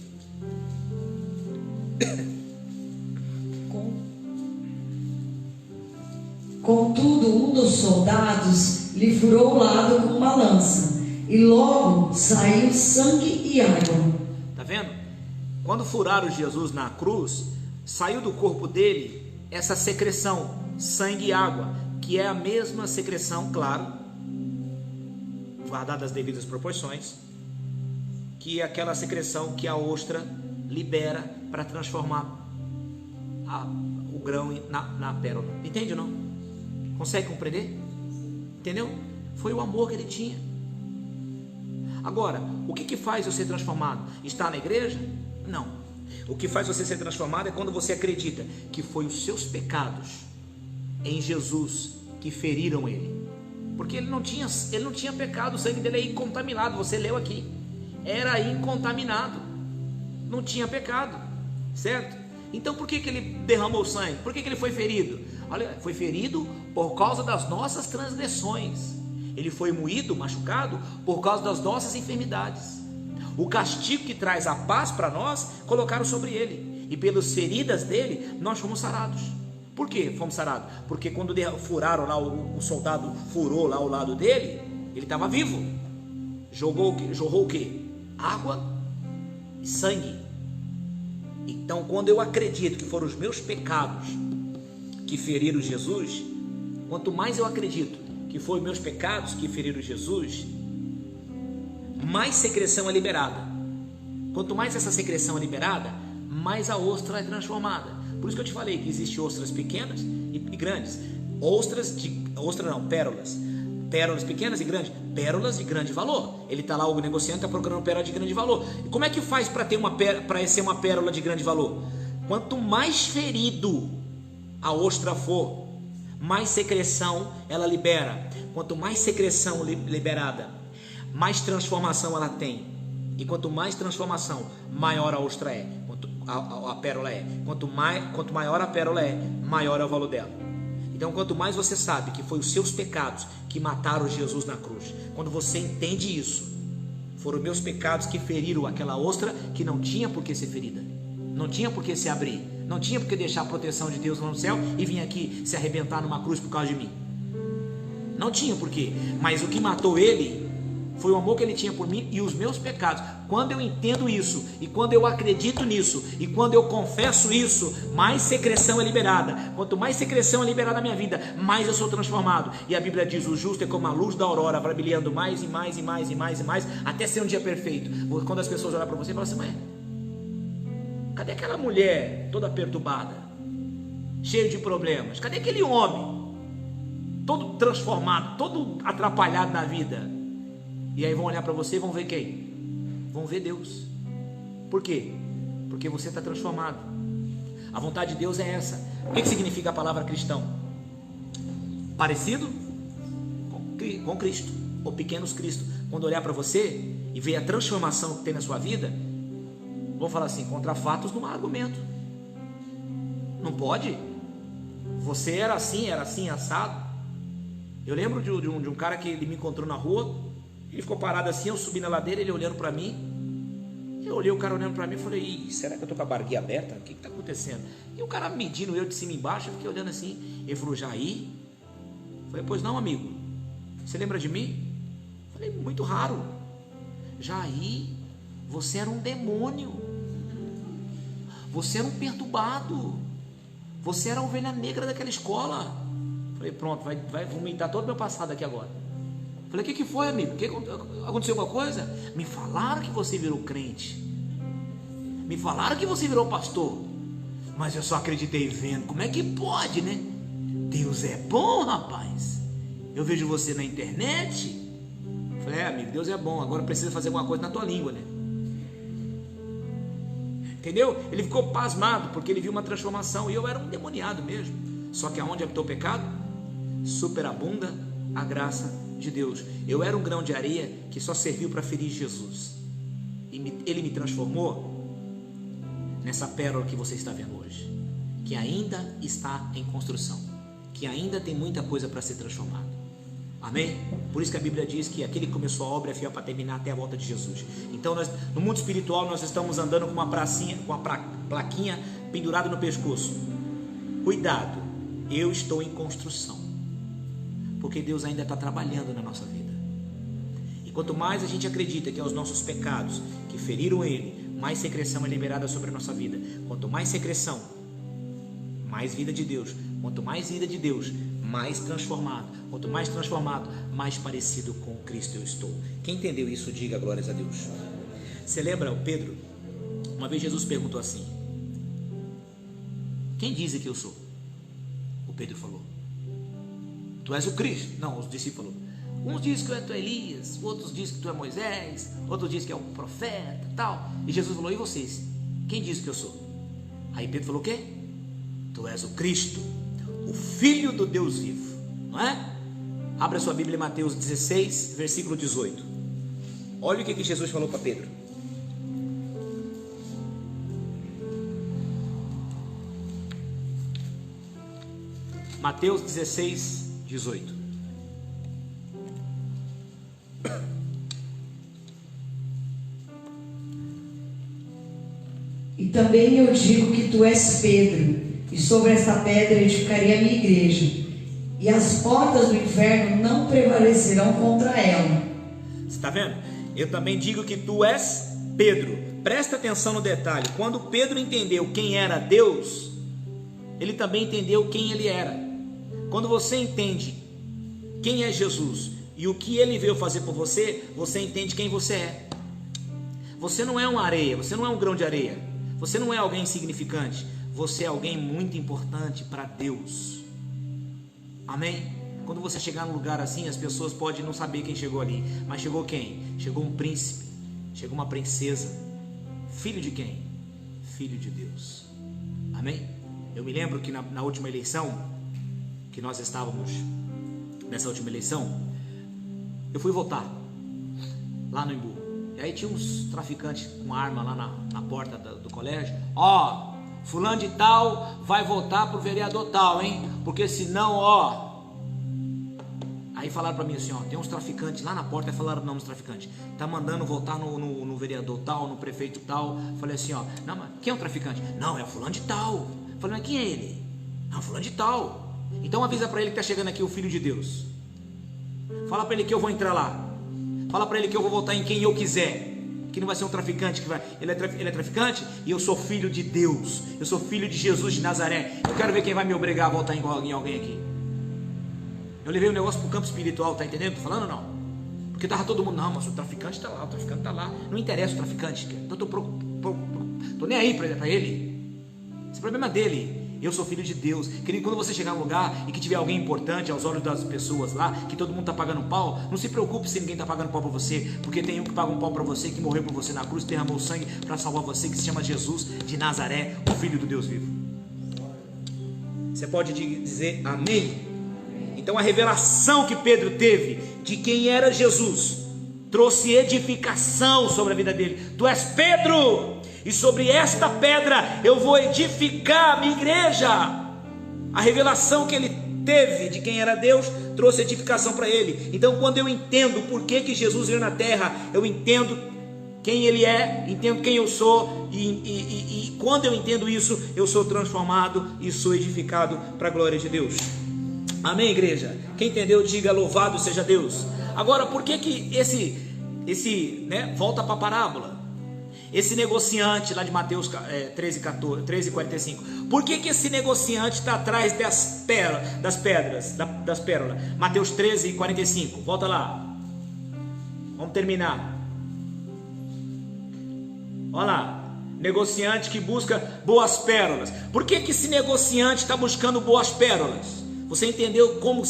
Contudo, um dos soldados lhe furou o lado com uma lança, e logo saiu sangue e água. Tá vendo? Quando furaram Jesus na cruz, saiu do corpo dele essa secreção, sangue e água, que é a mesma secreção, claro, guardadas as devidas proporções, que é aquela secreção que a ostra libera para transformar o grão na pérola. Entende ou não? Consegue compreender? Entendeu? Foi o amor que ele tinha. Agora, o que faz você ser transformado? Estar na igreja? Não. O que faz você ser transformado é quando você acredita que foi os seus pecados em Jesus que feriram ele. Porque ele não tinha pecado, o sangue dele é incontaminado. Você leu aqui. Era incontaminado. Não tinha pecado. Certo? Então por que ele derramou sangue? Por que ele foi ferido? Olha, foi ferido por causa das nossas transgressões. Ele foi moído, machucado por causa das nossas enfermidades. O castigo que traz a paz para nós, colocaram sobre ele. E pelas feridas dele, nós fomos sarados. Por que fomos sarados? Porque quando furaram lá, o soldado furou lá ao lado dele, ele estava vivo. Jorrou o quê? Água e sangue. Então, quando eu acredito que foram os meus pecados que feriram Jesus, quanto mais eu acredito que foram os meus pecados que feriram Jesus, mais secreção é liberada. Quanto mais essa secreção é liberada, mais a ostra é transformada. Por isso que eu te falei que existem ostras pequenas e grandes. Pérolas pequenas e grandes. Pérolas de grande valor. Ele está lá, o negociante está procurando pérola de grande valor. E como é que faz para ser uma pérola de grande valor? Quanto mais ferido a ostra for, mais secreção ela libera. Quanto mais secreção liberada, mais transformação ela tem. E quanto mais transformação, maior a ostra é, a pérola é. Quanto maior a pérola é, maior é o valor dela. Então, quanto mais você sabe que foi os seus pecados que mataram Jesus na cruz, quando você entende isso, foram meus pecados que feriram aquela ostra que não tinha por que ser ferida, não tinha por que se abrir, não tinha por que deixar a proteção de Deus lá no céu e vir aqui se arrebentar numa cruz por causa de mim. Não tinha por quê, mas o que matou ele foi o amor que ele tinha por mim e os meus pecados. Quando eu entendo isso, e quando eu acredito nisso, e quando eu confesso isso, mais secreção é liberada. Quanto mais secreção é liberada na minha vida, mais eu sou transformado. E a Bíblia diz: o justo é como a luz da aurora, vai brilhando mais e mais e mais e mais e mais, até ser um dia perfeito. Quando as pessoas olham para você e falam assim: mas cadê aquela mulher toda perturbada, cheia de problemas? Cadê aquele homem todo transformado, todo atrapalhado na vida? E aí vão olhar para você e vão ver quem? Vão ver Deus. Por quê? Porque você está transformado. A vontade de Deus é essa. O que significa a palavra cristão? Parecido com Cristo, ou pequenos Cristo. Quando olhar para você e ver a transformação que tem na sua vida, vão falar assim: contra fatos não há argumento. Não pode. Você era assim, assado. Eu lembro de um cara que ele me encontrou na rua. Ele ficou parado assim, eu subi na ladeira, ele olhando para mim. Eu olhei o cara olhando para mim e falei: será que eu tô com a barriguinha aberta? O que está acontecendo? E o cara medindo eu de cima e embaixo, eu fiquei olhando assim. Ele falou: Jair? Eu falei: pois não, amigo, você lembra de mim? Eu falei: muito raro. Jair, você era um demônio, você era um perturbado, você era a ovelha negra daquela escola. Eu falei: pronto, vai vomitar todo o meu passado aqui agora. Falei: o que foi, amigo? Aconteceu alguma coisa? Me falaram que você virou crente, me falaram que você virou pastor, mas eu só acreditei vendo. Como é que pode, né? Deus é bom, rapaz. Eu vejo você na internet. Falei: amigo, Deus é bom, agora precisa fazer alguma coisa na tua língua, né? Entendeu? Ele ficou pasmado, porque ele viu uma transformação. E eu era um demoniado mesmo. Só que aonde habitou o pecado, superabunda a graça de Deus. Eu era um grão de areia que só serviu para ferir Jesus, e ele me transformou nessa pérola que você está vendo hoje, que ainda está em construção, que ainda tem muita coisa para ser transformada. Amém? Por isso que a Bíblia diz que aquele que começou a obra é fiel para terminar até a volta de Jesus. Então no mundo espiritual nós estamos andando com uma plaquinha pendurada no pescoço: cuidado, eu estou em construção. Porque Deus ainda está trabalhando na nossa vida. E quanto mais a gente acredita que é os nossos pecados que feriram Ele, mais secreção é liberada sobre a nossa vida. Quanto mais secreção, mais vida de Deus. Quanto mais vida de Deus, mais transformado. Quanto mais transformado, mais parecido com Cristo eu estou. Quem entendeu isso, diga glórias a Deus. Você lembra o Pedro? Uma vez Jesus perguntou assim: quem dizem que eu sou? O Pedro falou: tu és o Cristo. Não, os discípulos falaram: uns dizem que tu é Elias, outros dizem que tu é Moisés, outros dizem que é um profeta, tal. E Jesus falou: e vocês? Quem diz que eu sou? Aí Pedro falou: o quê? Tu és o Cristo, o Filho do Deus vivo, não é? Abra sua Bíblia em Mateus 16, versículo 18. Olha o que Jesus falou para Pedro. Mateus 16, 18. E também eu digo que tu és Pedro, e sobre esta pedra edificarei a minha igreja, e as portas do inferno não prevalecerão contra ela. Você está vendo? Eu também digo que tu és Pedro. Presta atenção no detalhe. Quando Pedro entendeu quem era Deus, ele também entendeu quem ele era. Quando você entende quem é Jesus e o que ele veio fazer por você, você entende quem você é. Você não é uma areia, você não é um grão de areia, você não é alguém insignificante, você é alguém muito importante para Deus. Amém? Quando você chegar num lugar assim, as pessoas podem não saber quem chegou ali, mas chegou quem? Chegou um príncipe, chegou uma princesa. Filho de quem? Filho de Deus. Amém? Eu me lembro que na última eleição, que nós estávamos nessa última eleição, eu fui votar lá no Embu. E aí tinha uns traficantes com arma lá na porta do colégio. Ó, fulano de tal vai votar pro vereador tal, hein? Porque senão, ó... Aí falaram para mim assim, ó, tem uns traficantes lá na porta, falaram o nome dos traficantes, tá mandando votar no vereador tal, no prefeito tal. Falei assim, ó, não, mas quem é o traficante? Não, é o fulano de tal. Falei, mas quem é ele? Não, fulano de tal. Então avisa para ele que tá chegando aqui o Filho de Deus. Fala para ele que eu vou entrar lá. Fala para ele que eu vou votar em quem eu quiser, que não vai ser um traficante que vai. Ele é traficante e eu sou filho de Deus. Eu sou filho de Jesus de Nazaré. Eu quero ver quem vai me obrigar a votar em alguém aqui. Eu levei o negócio pro campo espiritual, tá entendendo? Tô falando ou não? Porque tava todo mundo, não, mas o traficante tá lá, o traficante tá lá. Não interessa o traficante, então tô nem aí para ele. Esse problema é dele. Eu sou filho de Deus. Querido, quando você chegar num lugar e que tiver alguém importante aos olhos das pessoas lá, que todo mundo está pagando pau, não se preocupe se ninguém está pagando pau para você, porque tem um que paga um pau para você, que morreu por você na cruz, derramou sangue para salvar você, que se chama Jesus de Nazaré, o Filho do Deus vivo. Você pode dizer amém? Então a revelação que Pedro teve de quem era Jesus trouxe edificação sobre a vida dele. Tu és Pedro, e sobre esta pedra eu vou edificar a minha igreja. A revelação que ele teve de quem era Deus trouxe edificação para ele. Então quando eu entendo por que Jesus veio na terra, eu entendo quem ele é, entendo quem eu sou, e quando eu entendo isso, eu sou transformado e sou edificado para a glória de Deus. Amém, igreja? Quem entendeu, diga louvado seja Deus. Agora, por que esse volta para a parábola? Esse negociante lá de Mateus 13:45. Por que esse negociante está atrás das pérolas? Mateus 13:45. Volta lá. Vamos terminar. Olha lá. Negociante que busca boas pérolas. Por que esse negociante está buscando boas pérolas? Você entendeu como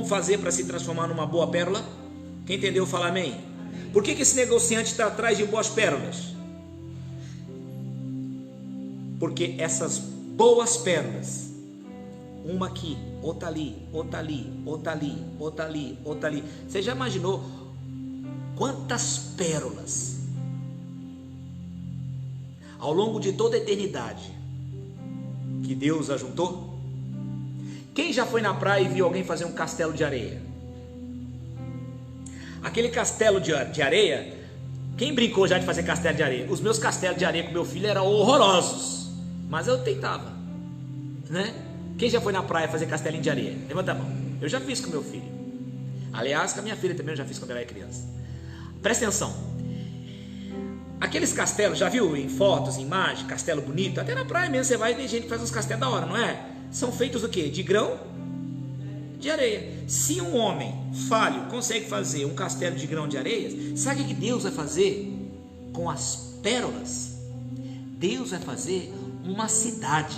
fazer para se transformar numa boa pérola? Quem entendeu, fala amém. Por que esse negociante está atrás de boas pérolas? Porque essas boas pérolas, uma aqui, outra ali, outra ali, outra ali, outra ali, outra ali. Você já imaginou quantas pérolas ao longo de toda a eternidade que Deus ajuntou? Quem já foi na praia e viu alguém fazer um castelo de areia? Aquele castelo de areia, quem brincou já de fazer castelo de areia? Os meus castelos de areia com meu filho eram horrorosos, mas eu tentava, né? Quem já foi na praia fazer castelinho de areia? Levanta a mão. Eu já fiz com meu filho. Aliás, com a minha filha também eu já fiz quando ela era criança. Presta atenção. Aqueles castelos, já viu em fotos, em imagem, castelo bonito? Até na praia mesmo você vai e tem gente que faz uns castelos da hora, não é? São feitos do quê? De grão de areia. Se um homem falho consegue fazer um castelo de grão de areia, sabe o que Deus vai fazer com as pérolas? Deus vai fazer uma cidade.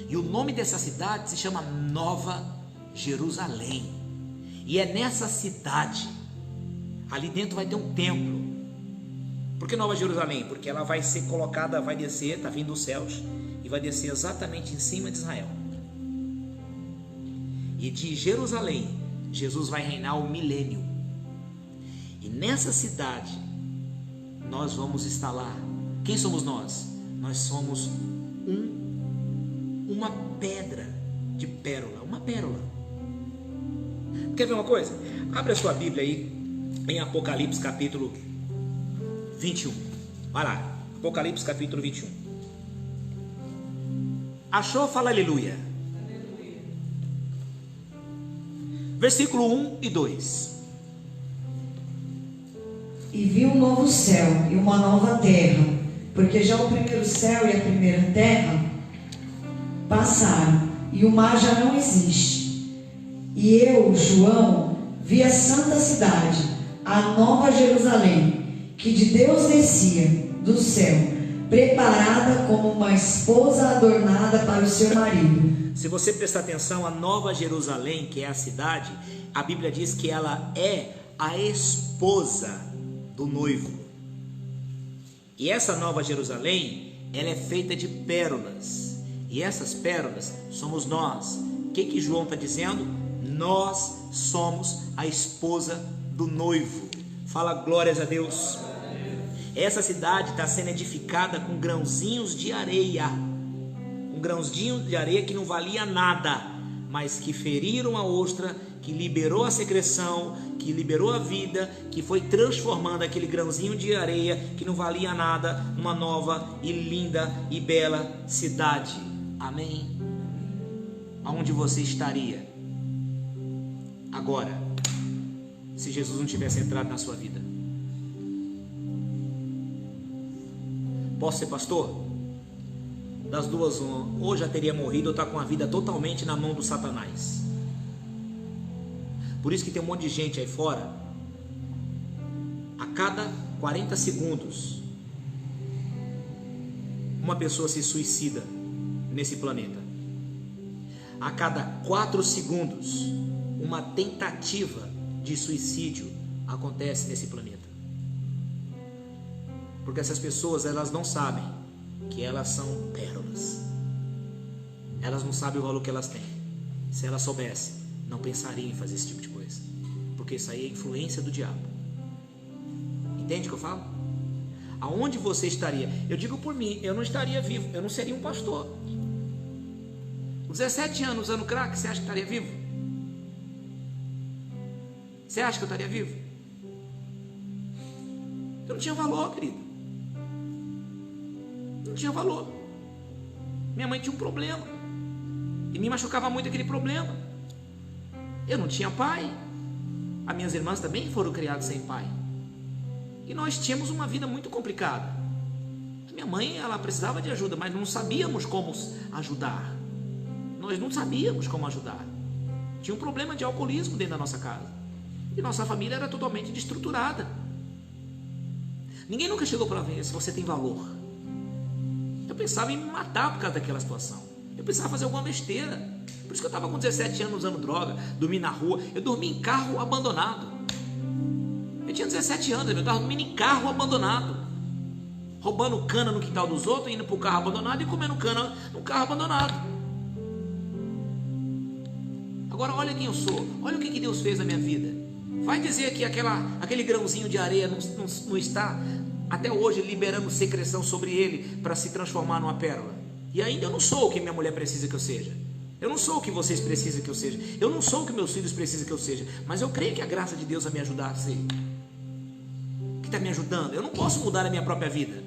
E o nome dessa cidade se chama Nova Jerusalém. E é nessa cidade, ali dentro vai ter um templo. Por que Nova Jerusalém? Porque ela vai ser colocada, vai descer, está vindo dos céus, e vai descer exatamente em cima de Israel. E de Jerusalém, Jesus vai reinar o milênio. E nessa cidade, nós vamos instalar. Quem somos nós? Nós somos uma pedra de pérola. Uma pérola. Quer ver uma coisa? Abre a sua Bíblia aí, em Apocalipse capítulo 21. Vai lá, Apocalipse capítulo 21. Achou? Fala aleluia. Aleluia. Versículo 1 e 2. E vi um novo céu e uma nova terra, porque já o primeiro céu e a primeira terra passaram, e o mar já não existe. E eu, João, vi a santa cidade, a nova Jerusalém, que de Deus descia do céu, preparada como uma esposa adornada para o seu marido. Se você prestar atenção, a Nova Jerusalém, que é a cidade, a Bíblia diz que ela é a esposa do noivo. E essa Nova Jerusalém, ela é feita de pérolas. E essas pérolas somos nós. O que João está dizendo? Nós somos a esposa do noivo. Fala glórias a Deus. Essa cidade está sendo edificada com grãozinhos de areia. Um grãozinho de areia que não valia nada, mas que feriram a ostra, que liberou a secreção, que liberou a vida, que foi transformando aquele grãozinho de areia que não valia nada, numa nova e linda e bela cidade. Amém? Aonde você estaria agora, se Jesus não tivesse entrado na sua vida? Posso ser pastor? Das duas, ou já teria morrido ou está com a vida totalmente na mão do Satanás. Por isso que tem um monte de gente aí fora, a cada 40 segundos uma pessoa se suicida nesse planeta. A cada 4 segundos uma tentativa de suicídio acontece nesse planeta. Porque essas pessoas, elas não sabem que elas são pérolas. Elas não sabem o valor que elas têm. Se elas soubessem, não pensariam em fazer esse tipo de coisa, porque isso aí é influência do diabo. Entende o que eu falo? Aonde você estaria? Eu digo por mim, eu não estaria vivo, eu não seria um pastor. Com 17 anos usando crack, você acha que estaria vivo? Você acha que eu estaria vivo? Eu não tinha valor, querido. Não tinha valor. Minha mãe tinha um problema e me machucava muito aquele problema. Eu não tinha pai. As minhas irmãs também foram criadas sem pai. E nós tínhamos uma vida muito complicada. Minha mãe, ela precisava de ajuda, mas não sabíamos como ajudar. Nós não sabíamos como ajudar. Tinha um problema de alcoolismo dentro da nossa casa. E nossa família era totalmente desestruturada. Ninguém nunca chegou para ver se você tem valor. Eu pensava em me matar por causa daquela situação. Eu pensava em fazer alguma besteira. Por isso que eu estava com 17 anos usando droga, dormi na rua. Eu dormi em carro abandonado. Eu tinha 17 anos, eu estava dormindo em carro abandonado, roubando cana no quintal dos outros, indo para o carro abandonado e comendo cana no carro abandonado. Agora olha quem eu sou, olha o que Deus fez na minha vida. Vai dizer que aquele grãozinho de areia não está até hoje liberando secreção sobre ele para se transformar numa pérola. E ainda eu não sou o que minha mulher precisa que eu seja. Eu não sou o que vocês precisam que eu seja. Eu não sou o que meus filhos precisam que eu seja. Mas eu creio que a graça de Deus vai me ajudar a ser. Que está me ajudando. Eu não posso mudar a minha própria vida.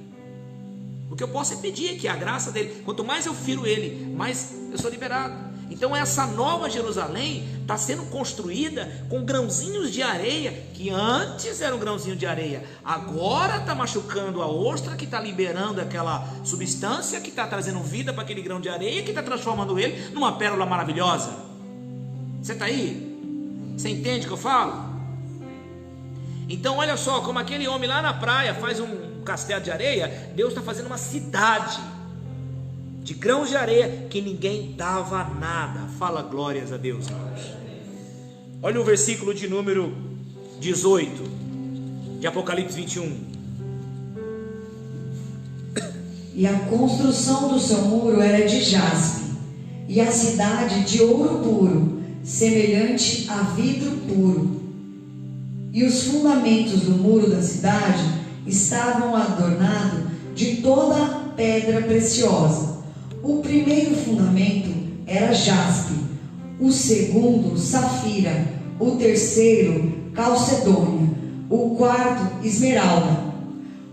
O que eu posso é pedir que a graça dele, quanto mais eu firo ele, mais eu sou liberado. Então essa nova Jerusalém está sendo construída com grãozinhos de areia, que antes era um grãozinho de areia, agora está machucando a ostra, que está liberando aquela substância, que está trazendo vida para aquele grão de areia, que está transformando ele numa pérola maravilhosa. Você está aí? Você entende o que eu falo? Então olha só, como aquele homem lá na praia faz um castelo de areia, Deus está fazendo uma cidade de grãos de areia que ninguém dava nada. Fala glórias a Deus, irmãos. Olha o versículo de número 18 de Apocalipse 21. E a construção do seu muro era de jaspe, e a cidade de ouro puro, semelhante a vidro puro. E os fundamentos do muro da cidade estavam adornados de toda pedra preciosa. O primeiro fundamento era jaspe, o segundo safira, o terceiro calcedônia, o quarto esmeralda,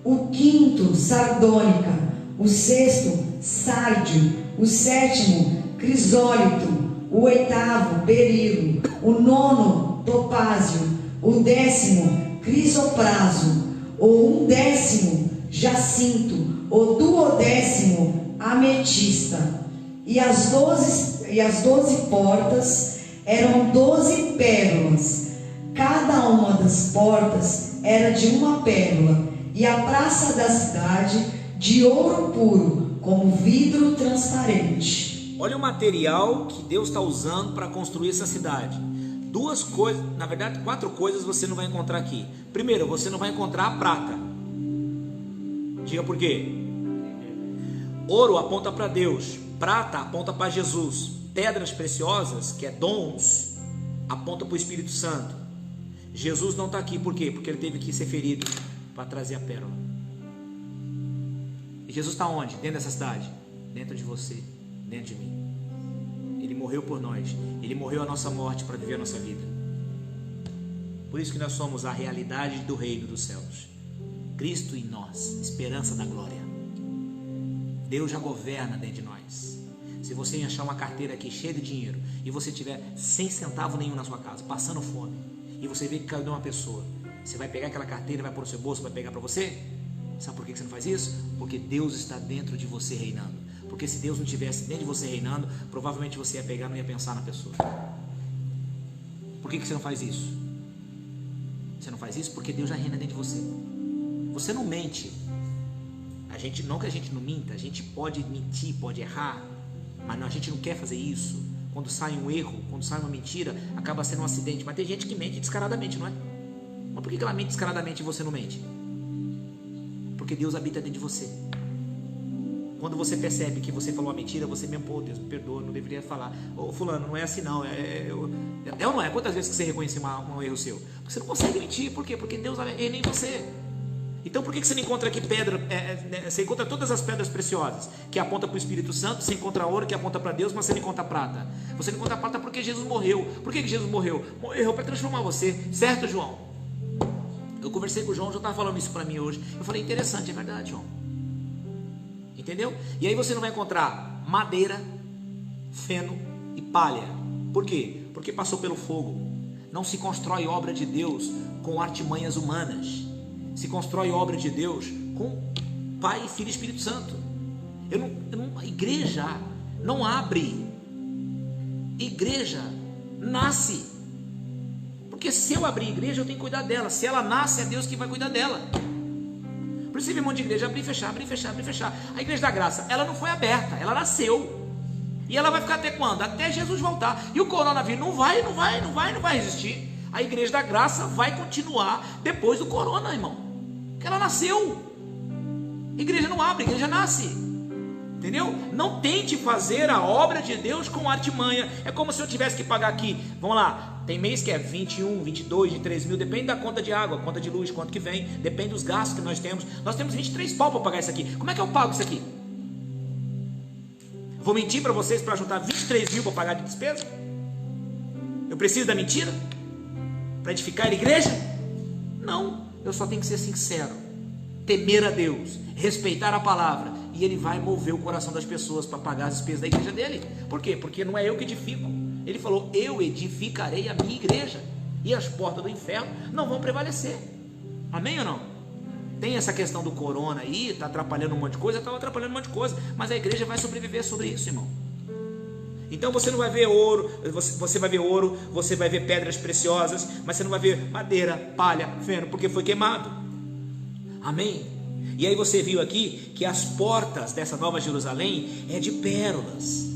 o quinto sardônica, o sexto sárdio, o sétimo crisólito, o oitavo berilo, o nono topázio, o 10º crisopraso, o 11º jacinto, o 12º ametista, e as 12 portas eram 12 pérolas, cada uma das portas era de uma pérola, e a praça da cidade de ouro puro, como vidro transparente. Olha o material que Deus está usando para construir essa cidade. Duas coisas, na verdade 4 coisas você não vai encontrar aqui. Primeiro, você não vai encontrar a prata. Diga por quê? Ouro aponta para Deus, prata aponta para Jesus, pedras preciosas, que é dons, aponta para o Espírito Santo. Jesus não está aqui, por quê? Porque ele teve que ser ferido para trazer a pérola. E Jesus está onde? Dentro dessa cidade? Dentro de você, dentro de mim. Ele morreu por nós, ele morreu a nossa morte para viver a nossa vida. Por isso que nós somos a realidade do reino dos céus. Cristo em nós, esperança da glória. Deus já governa dentro de nós. Se você achar uma carteira aqui cheia de dinheiro e você tiver 100 centavos nenhum na sua casa, passando fome, e você vê que caiu de uma pessoa, você vai pegar aquela carteira, vai pôr no seu bolso, vai pegar para você? Sabe por que você não faz isso? Porque Deus está dentro de você reinando. Porque se Deus não estivesse dentro de você reinando, provavelmente você ia pegar, não ia pensar na pessoa. Por que você não faz isso? Você não faz isso porque Deus já reina dentro de você. Você não mente. Não que a gente não minta, a gente pode mentir, pode errar, mas a gente não quer fazer isso. Quando sai um erro, quando sai uma mentira, acaba sendo um acidente. Mas tem gente que mente descaradamente, não é? Mas por que ela mente descaradamente e você não mente? Porque Deus habita dentro de você. Quando você percebe que você falou uma mentira, você mesmo, pô, Deus me perdoa, não deveria falar. Ô fulano, não é assim não, é ou não é? Quantas vezes que você reconhece um erro seu? Porque você não consegue mentir, por quê? Porque Deus é nem você. Então por que você não encontra aqui pedra? Você encontra todas as pedras preciosas, que aponta para o Espírito Santo, você encontra ouro que aponta para Deus, mas você não encontra prata. Você não encontra prata porque Jesus morreu. Por que Jesus morreu? Morreu para transformar você, certo, João? Eu conversei com o João estava falando isso para mim hoje. Eu falei, interessante, é verdade, João. Entendeu? E aí você não vai encontrar madeira, feno e palha. Por quê? Porque passou pelo fogo. Não se constrói obra de Deus com artimanhas humanas. Se constrói obra de Deus com Pai, Filho e Espírito Santo. A igreja não abre. Igreja nasce. Porque se eu abrir igreja, eu tenho que cuidar dela. Se ela nasce, é Deus que vai cuidar dela. Por isso você vê um monte de igreja abrir e fechar, abrir e fechar, abrir e fechar. A igreja da graça, ela não foi aberta, ela nasceu. E ela vai ficar até quando? Até Jesus voltar. E o coronavírus não vai resistir. A igreja da graça vai continuar depois do corona, irmão. Porque ela nasceu. A igreja não abre, a igreja nasce. Entendeu? Não tente fazer a obra de Deus com artimanha. É como se eu tivesse que pagar aqui. Vamos lá, tem mês que é 21, 22, de 3 mil. Depende da conta de água, conta de luz, quanto que vem. Depende dos gastos que nós temos. Nós temos 23 pau para pagar isso aqui. Como é que eu pago isso aqui? Vou mentir para vocês para juntar 23 mil para pagar de despesa? Eu preciso da mentira? Para edificar a igreja? Não, eu só tenho que ser sincero. Temer a Deus, respeitar a palavra e Ele vai mover o coração das pessoas para pagar as despesas da igreja dele. Por quê? Porque não é eu que edifico. Ele falou: eu edificarei a minha igreja, e as portas do inferno não vão prevalecer. Amém ou não? Tem essa questão do corona aí, está atrapalhando um monte de coisa, está atrapalhando um monte de coisa, mas a igreja vai sobreviver sobre isso, irmão. Então você não vai ver ouro, você vai ver ouro, você vai ver pedras preciosas, mas você não vai ver madeira, palha, feno, porque foi queimado. Amém? E aí você viu aqui que as portas dessa Nova Jerusalém é de pérolas.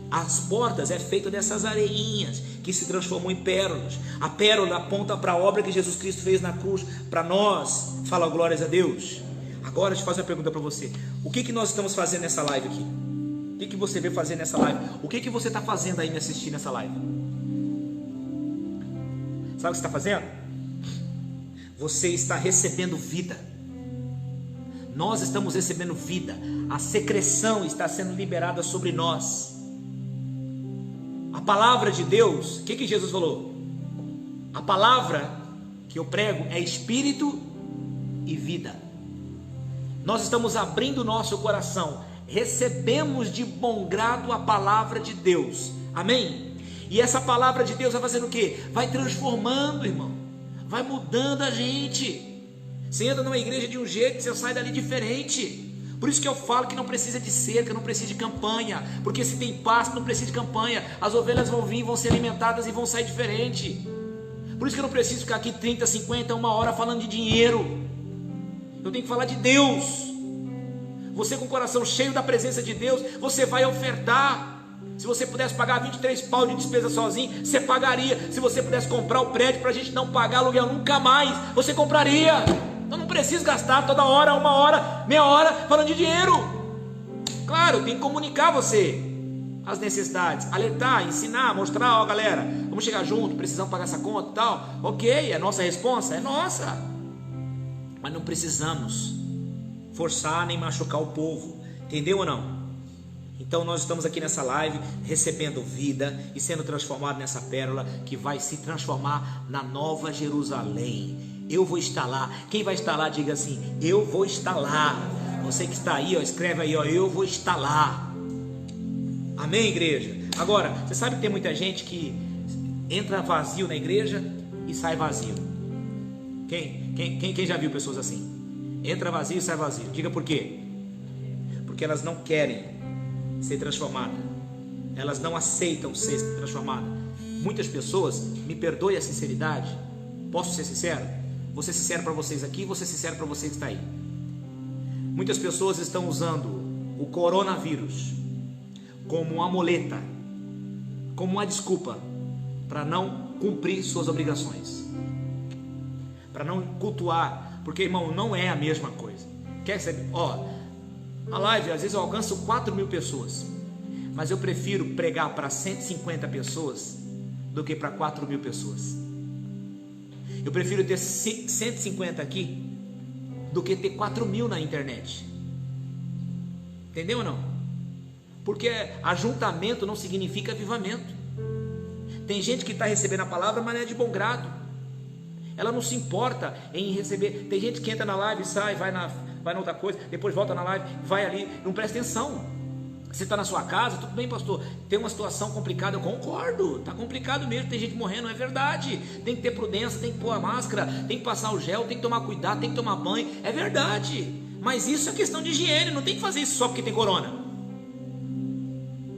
As portas é feita dessas areinhas que se transformam em pérolas. A pérola aponta para a obra que Jesus Cristo fez na cruz para nós. Fala glórias a Deus. Agora deixa eu fazer uma pergunta para você. O que nós estamos fazendo nessa live aqui? O que você veio fazer nessa live? O que você está fazendo aí me assistir nessa live? Sabe o que você está fazendo? Você está recebendo vida. Nós estamos recebendo vida. A secreção está sendo liberada sobre nós. A palavra de Deus, o que Jesus falou? A palavra que eu prego é espírito e vida. Nós estamos abrindo o nosso coração, recebemos de bom grado a palavra de Deus, amém? E essa palavra de Deus vai fazendo o quê? Vai transformando, irmão, vai mudando a gente. Você entra numa igreja de um jeito, você sai dali diferente. Por isso que eu falo que não precisa de cerca, não precisa de campanha, porque se tem pasto não precisa de campanha. As ovelhas vão vir, vão ser alimentadas e vão sair diferente. Por isso que eu não preciso ficar aqui 30, 50, uma hora falando de dinheiro. Eu tenho que falar de Deus. Você com o coração cheio da presença de Deus, você vai ofertar. Se você pudesse pagar 23 pau de despesa sozinho, você pagaria. Se você pudesse comprar o prédio para a gente não pagar aluguel nunca mais, você compraria. Então não preciso gastar toda hora, uma hora, meia hora falando de dinheiro. Claro, tem que comunicar você as necessidades, alertar, ensinar, mostrar: ó galera, vamos chegar junto, precisamos pagar essa conta e tal. Ok, é nossa responsa? É nossa. Mas não precisamos forçar nem machucar o povo, entendeu ou não? Então nós estamos aqui nessa live recebendo vida e sendo transformado nessa pérola que vai se transformar na Nova Jerusalém. Eu vou estar lá. Quem vai estar lá, diga assim: eu vou estar lá. Você que está aí, ó, escreve aí, ó, eu vou estar lá. Amém, igreja? Agora, você sabe que tem muita gente que entra vazio na igreja e sai vazio. Quem já viu pessoas assim? Entra vazio e sai vazio. Diga por quê? Porque elas não querem ser transformadas. Elas não aceitam ser transformadas. Muitas pessoas, me perdoe a sinceridade, posso ser sincero? Vou ser sincero para vocês aqui, vou ser sincero para você que está aí. Muitas pessoas estão usando o coronavírus como uma muleta, como uma desculpa para não cumprir suas obrigações, para não cultuar, porque irmão, não é a mesma coisa. Quer saber? Ó, a live às vezes eu alcanço 4.000 pessoas, mas eu prefiro pregar para 150 pessoas do que para 4.000 pessoas. Eu prefiro ter 150 aqui do que ter 4.000 na internet. Entendeu ou não? Porque ajuntamento não significa avivamento. Tem gente que está recebendo a palavra, mas não é de bom grado. Ela não se importa em receber. Tem gente que entra na live, sai, vai na outra coisa, depois volta na live, vai ali, não presta atenção. Você está na sua casa, tudo bem, pastor, tem uma situação complicada, eu concordo, está complicado mesmo, tem gente morrendo, é verdade, tem que ter prudência, tem que pôr a máscara, tem que passar o gel, tem que tomar cuidado, tem que tomar banho, é verdade, mas isso é questão de higiene, não tem que fazer isso só porque tem corona,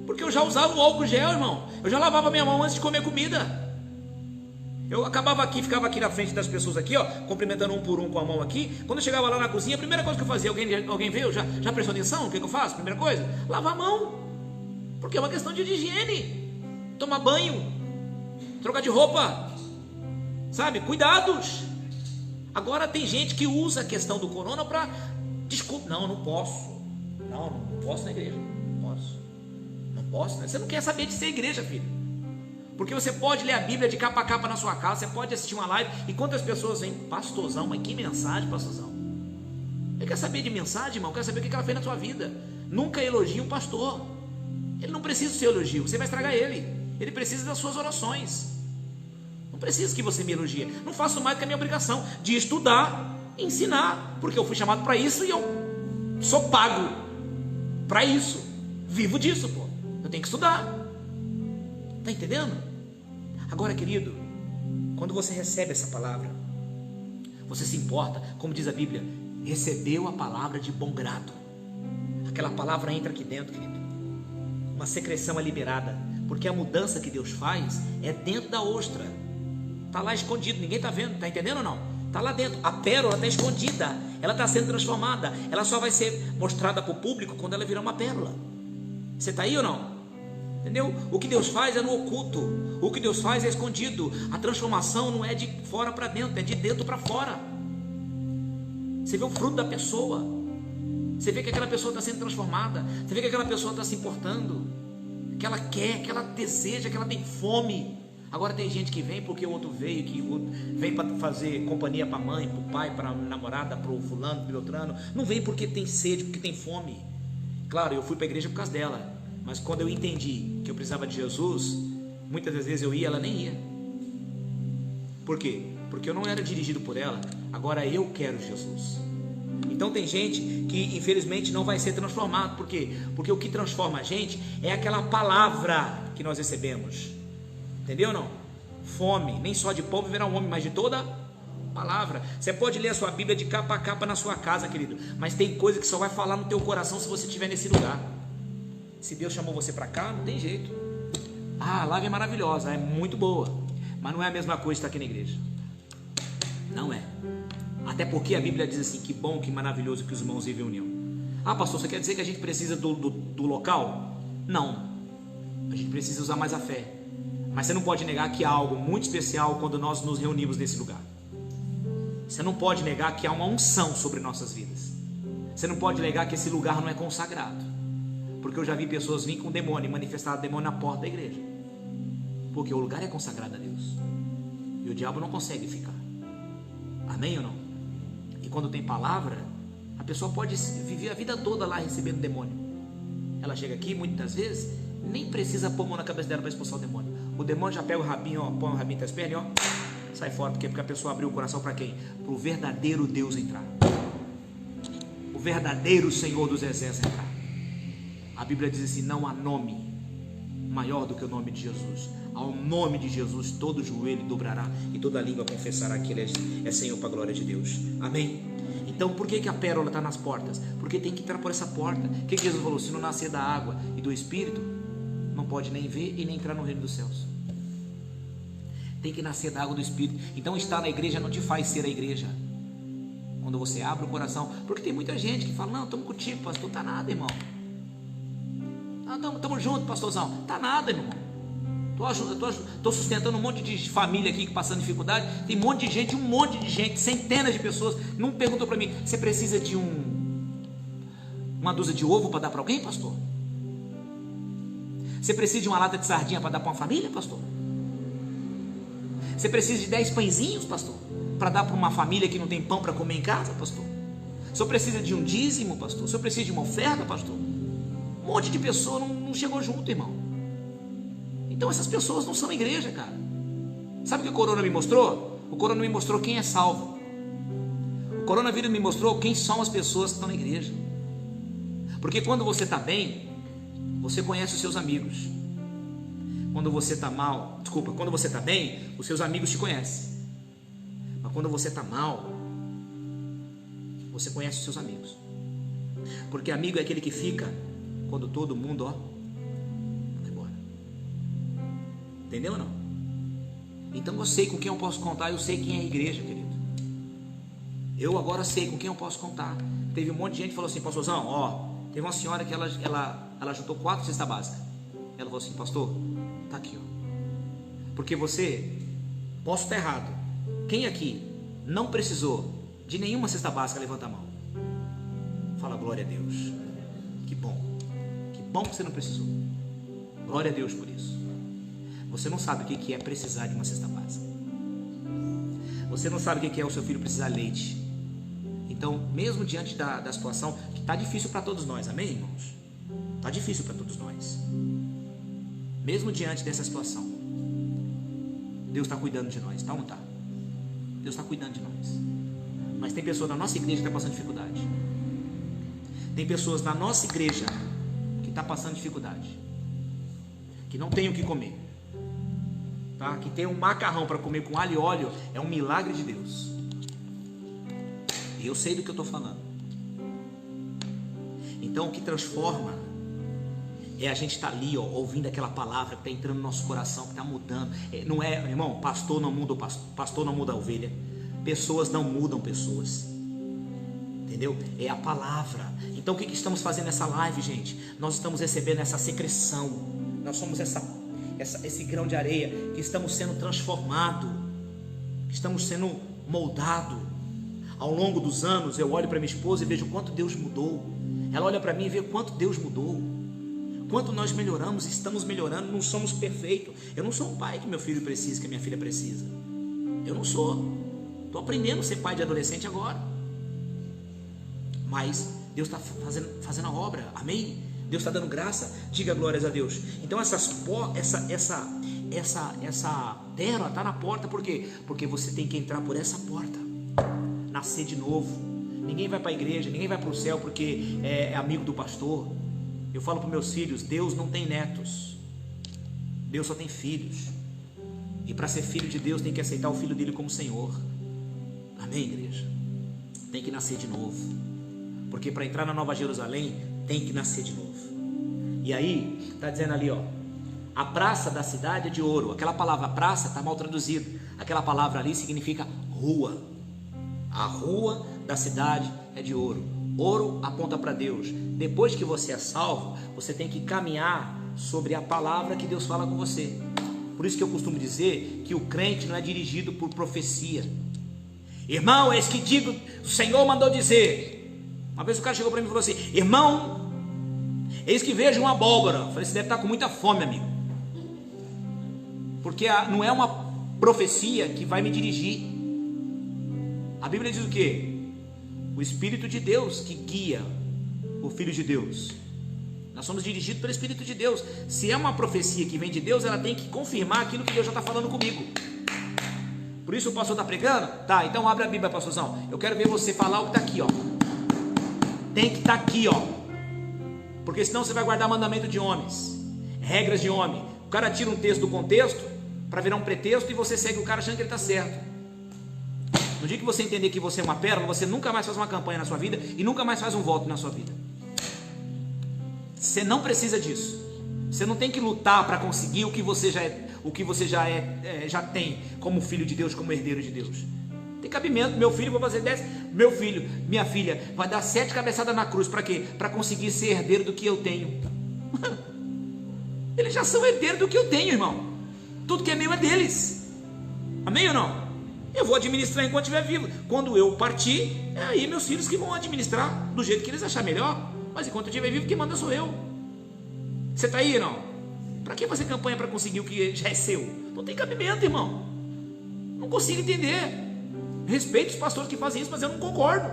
porque eu já usava o álcool gel, irmão, eu já lavava minha mão antes de comer comida. Eu acabava aqui, ficava aqui na frente das pessoas aqui, ó, cumprimentando um por um com a mão aqui. Quando eu chegava lá na cozinha, a primeira coisa que eu fazia, alguém veio, já prestou atenção? O que eu faço? Primeira coisa, lavar a mão, porque é uma questão de higiene. Tomar banho, trocar de roupa, sabe, cuidados. Agora tem gente que usa a questão do corona para desculpa, não posso na igreja, não posso, né? Você não quer saber de ser igreja, filho. Porque você pode ler a Bíblia de capa a capa na sua casa, você pode assistir uma live, e quantas pessoas vêm, pastorzão, mas que mensagem, pastorzão? Ele quer saber de mensagem, irmão, quer saber o que ela fez na sua vida. Nunca elogie um pastor, ele não precisa do seu elogio, você vai estragar ele precisa das suas orações. Não precisa que você me elogie, não faço mais do que a minha obrigação de estudar, ensinar, porque eu fui chamado para isso e eu Sou pago para isso. Vivo disso, pô. Eu tenho que estudar. Tá entendendo? Agora, querido, quando você recebe essa palavra, você se importa, como diz a Bíblia, recebeu a palavra de bom grado. Aquela palavra entra aqui dentro, querido. Uma secreção é liberada, porque a mudança que Deus faz é dentro da ostra. Está lá escondido, ninguém está vendo, está entendendo ou não? Está lá dentro, a pérola está escondida, ela está sendo transformada, ela só vai ser mostrada para o público quando ela virar uma pérola. Você está aí ou não? Entendeu? O que Deus faz é no oculto, o que Deus faz é escondido. A transformação não é de fora para dentro, é de dentro para fora. Você vê o fruto da pessoa, você vê que aquela pessoa está sendo transformada, você vê que aquela pessoa está se importando, que ela quer, que ela deseja, que ela tem fome. Agora tem gente que vem porque o outro veio, que o outro vem para fazer companhia para a mãe, para o pai, para a namorada, para o fulano, para o beltrano. Não vem porque tem sede, porque tem fome. Claro, eu fui para a igreja por causa dela, mas quando eu entendi que eu precisava de Jesus, muitas das vezes eu ia, ela nem ia. Por quê? Porque eu não era dirigido por ela, agora eu quero Jesus. Então tem gente que infelizmente não vai ser transformado. Por quê? Porque o que transforma a gente é aquela palavra que nós recebemos. Entendeu ou não? Fome, nem só de pão viverá um homem, mas de toda palavra. Você pode ler a sua Bíblia de capa a capa na sua casa, querido, mas tem coisa que só vai falar no teu coração se você estiver nesse lugar. Se Deus chamou você para cá, não tem jeito. Ah, a live é maravilhosa, é muito boa, mas não é a mesma coisa estar aqui na igreja. Não é. Até porque a Bíblia diz assim: que bom, que maravilhoso que os irmãos vivem em união. Ah, pastor, você quer dizer que a gente precisa do local? Não. A gente precisa usar mais a fé. Mas você não pode negar que há algo muito especial quando nós nos reunimos nesse lugar. Você não pode negar que há uma unção sobre nossas vidas. Você não pode negar que esse lugar não é consagrado. Porque eu já vi pessoas virem com demônio e manifestar demônio na porta da igreja. Porque o lugar é consagrado a Deus. E o diabo não consegue ficar. Amém ou não? E quando tem palavra, a pessoa pode viver a vida toda lá recebendo demônio. Ela chega aqui, muitas vezes, nem precisa pôr a mão na cabeça dela para expulsar o demônio. O demônio já pega o rabinho, ó, põe o rabinho das pernas e ó, sai fora. Porque a pessoa abriu o coração para quem? Para o verdadeiro Deus entrar. O verdadeiro Senhor dos Exércitos entrar. A Bíblia diz assim: não há nome maior do que o nome de Jesus. Ao nome de Jesus todo joelho dobrará e toda língua confessará que Ele é Senhor para a glória de Deus. Amém? Então por que a pérola está nas portas? Porque tem que entrar por essa porta. O que Jesus falou? Se não nascer da água e do Espírito, não pode nem ver e nem entrar no reino dos céus. Tem que nascer da água do Espírito. Então estar na igreja não te faz ser a igreja. Quando você abre o coração, porque tem muita gente que fala: não, estamos contigo, pastor. Tá nada, irmão. Estamos juntos, pastorzão. Tá nada, irmão. Estou sustentando um monte de família aqui passando dificuldade. Tem um monte de gente, centenas de pessoas. Não perguntou para mim: você precisa de uma dúzia de ovo para dar para alguém, pastor? Você precisa de uma lata de sardinha para dar para uma família, pastor? Você precisa de 10 pãezinhos, pastor, para dar para uma família que não tem pão para comer em casa, pastor? O senhor precisa de um dízimo, pastor? O senhor precisa de uma oferta, pastor? Um monte de pessoa não chegou junto, irmão. Então essas pessoas não são igreja, cara. Sabe o que o corona me mostrou? O corona me mostrou quem é salvo. O coronavírus me mostrou quem são as pessoas que estão na igreja. Porque quando você está bem, você conhece os seus amigos. Quando você está mal, quando você está bem, os seus amigos te conhecem. Mas quando você está mal, você conhece os seus amigos. Porque amigo é aquele que fica quando todo mundo, ó, vai embora. Entendeu ou não? Então eu sei com quem eu posso contar, eu sei quem é a igreja, querido. Eu agora sei com quem eu posso contar. Teve um monte de gente que falou assim: pastorzão, ó, teve uma senhora que ela juntou 4 cestas básicas. Ela falou assim: pastor, tá aqui, ó. Porque você, posso estar errado, quem aqui não precisou de nenhuma cesta básica, levanta a mão. Fala glória a Deus. Que bom que você não precisou. Glória a Deus por isso. Você não sabe o que é precisar de uma cesta básica. Você não sabe o que é o seu filho precisar de leite. Então, mesmo diante da situação, que está difícil para todos nós, amém, irmãos? Está difícil para todos nós. Mesmo diante dessa situação, Deus está cuidando de nós, tá ou não está? Deus está cuidando de nós. Mas tem pessoa da nossa igreja que está passando dificuldade. Tem pessoas na nossa igreja que estão passando dificuldade, que não tem o que comer, tá? Que tem um macarrão para comer com alho e óleo, é um milagre de Deus. E eu sei do que eu estou falando. Então o que transforma é a gente estar ali, ó, ouvindo aquela palavra que está entrando no nosso coração, que está mudando. Não é, irmão, pastor não muda, pastor não muda a ovelha, pessoas não mudam pessoas, entendeu? É a palavra. Então o que estamos fazendo nessa live, gente? Nós estamos recebendo essa secreção, nós somos esse grão de areia que estamos sendo transformados, que estamos sendo moldados. Ao longo dos anos eu olho para minha esposa e vejo quanto Deus mudou, ela olha para mim e vê quanto Deus mudou, quanto nós melhoramos, estamos melhorando. Não somos perfeitos. Eu não sou um pai que meu filho precisa, que a minha filha precisa. Eu não sou. Estou aprendendo a ser pai de adolescente agora. Mas Deus está fazendo a obra. Amém? Deus está dando graça. Diga glórias a Deus. Então essa terra está na porta. Por quê? Porque você tem que entrar por essa porta, nascer de novo. Ninguém vai para a igreja, ninguém vai para o céu porque é amigo do pastor. Eu falo para meus filhos, Deus não tem netos, Deus só tem filhos. E para ser filho de Deus tem que aceitar o filho dele como Senhor. Amém, igreja? Tem que nascer de novo, porque para entrar na Nova Jerusalém tem que nascer de novo. E aí está dizendo ali, ó, a praça da cidade é de ouro. Aquela palavra praça está mal traduzida. Aquela palavra ali significa rua. A rua da cidade é de ouro. Ouro aponta para Deus. Depois que você é salvo, você tem que caminhar sobre a palavra que Deus fala com você. Por isso que eu costumo dizer que o crente não é dirigido por profecia. Irmão, eis que digo, o Senhor mandou dizer. Uma vez o cara chegou para mim e falou assim: irmão, eis que vejo uma abóbora. Eu falei: você deve estar com muita fome, amigo, porque não é uma profecia que vai me dirigir. A Bíblia diz o quê? O Espírito de Deus que guia o Filho de Deus. Nós somos dirigidos pelo Espírito de Deus. Se é uma profecia que vem de Deus, ela tem que confirmar aquilo que Deus já está falando comigo. Por isso o pastor está pregando? Tá, então abre a Bíblia, pastorzão. Eu quero ver você falar o que está aqui, ó. Tem que estar aqui, ó. Porque senão você vai guardar mandamento de homens, regras de homem. O cara tira um texto do contexto para virar um pretexto e você segue o cara achando que ele está certo. No dia que você entender que você é uma pérola, você nunca mais faz uma campanha na sua vida e nunca mais faz um voto na sua vida. Você não precisa disso. Você não tem que lutar para conseguir o que você já tem como filho de Deus, como herdeiro de Deus. Tem cabimento. Meu filho vai fazer 10. Meu filho, minha filha vai dar 7 cabeçadas na cruz. Para quê? Para conseguir ser herdeiro do que eu tenho. Eles já são herdeiros do que eu tenho, irmão. Tudo que é meu é deles. Amém ou não? Eu vou administrar enquanto estiver vivo. Quando eu partir, é aí meus filhos que vão administrar do jeito que eles acharem melhor. Mas enquanto eu estiver vivo, quem manda sou eu. Você está aí, não? Para que fazer campanha para conseguir o que já é seu? Não tem cabimento, irmão. Não consigo entender. Respeito os pastores que fazem isso, mas eu não concordo.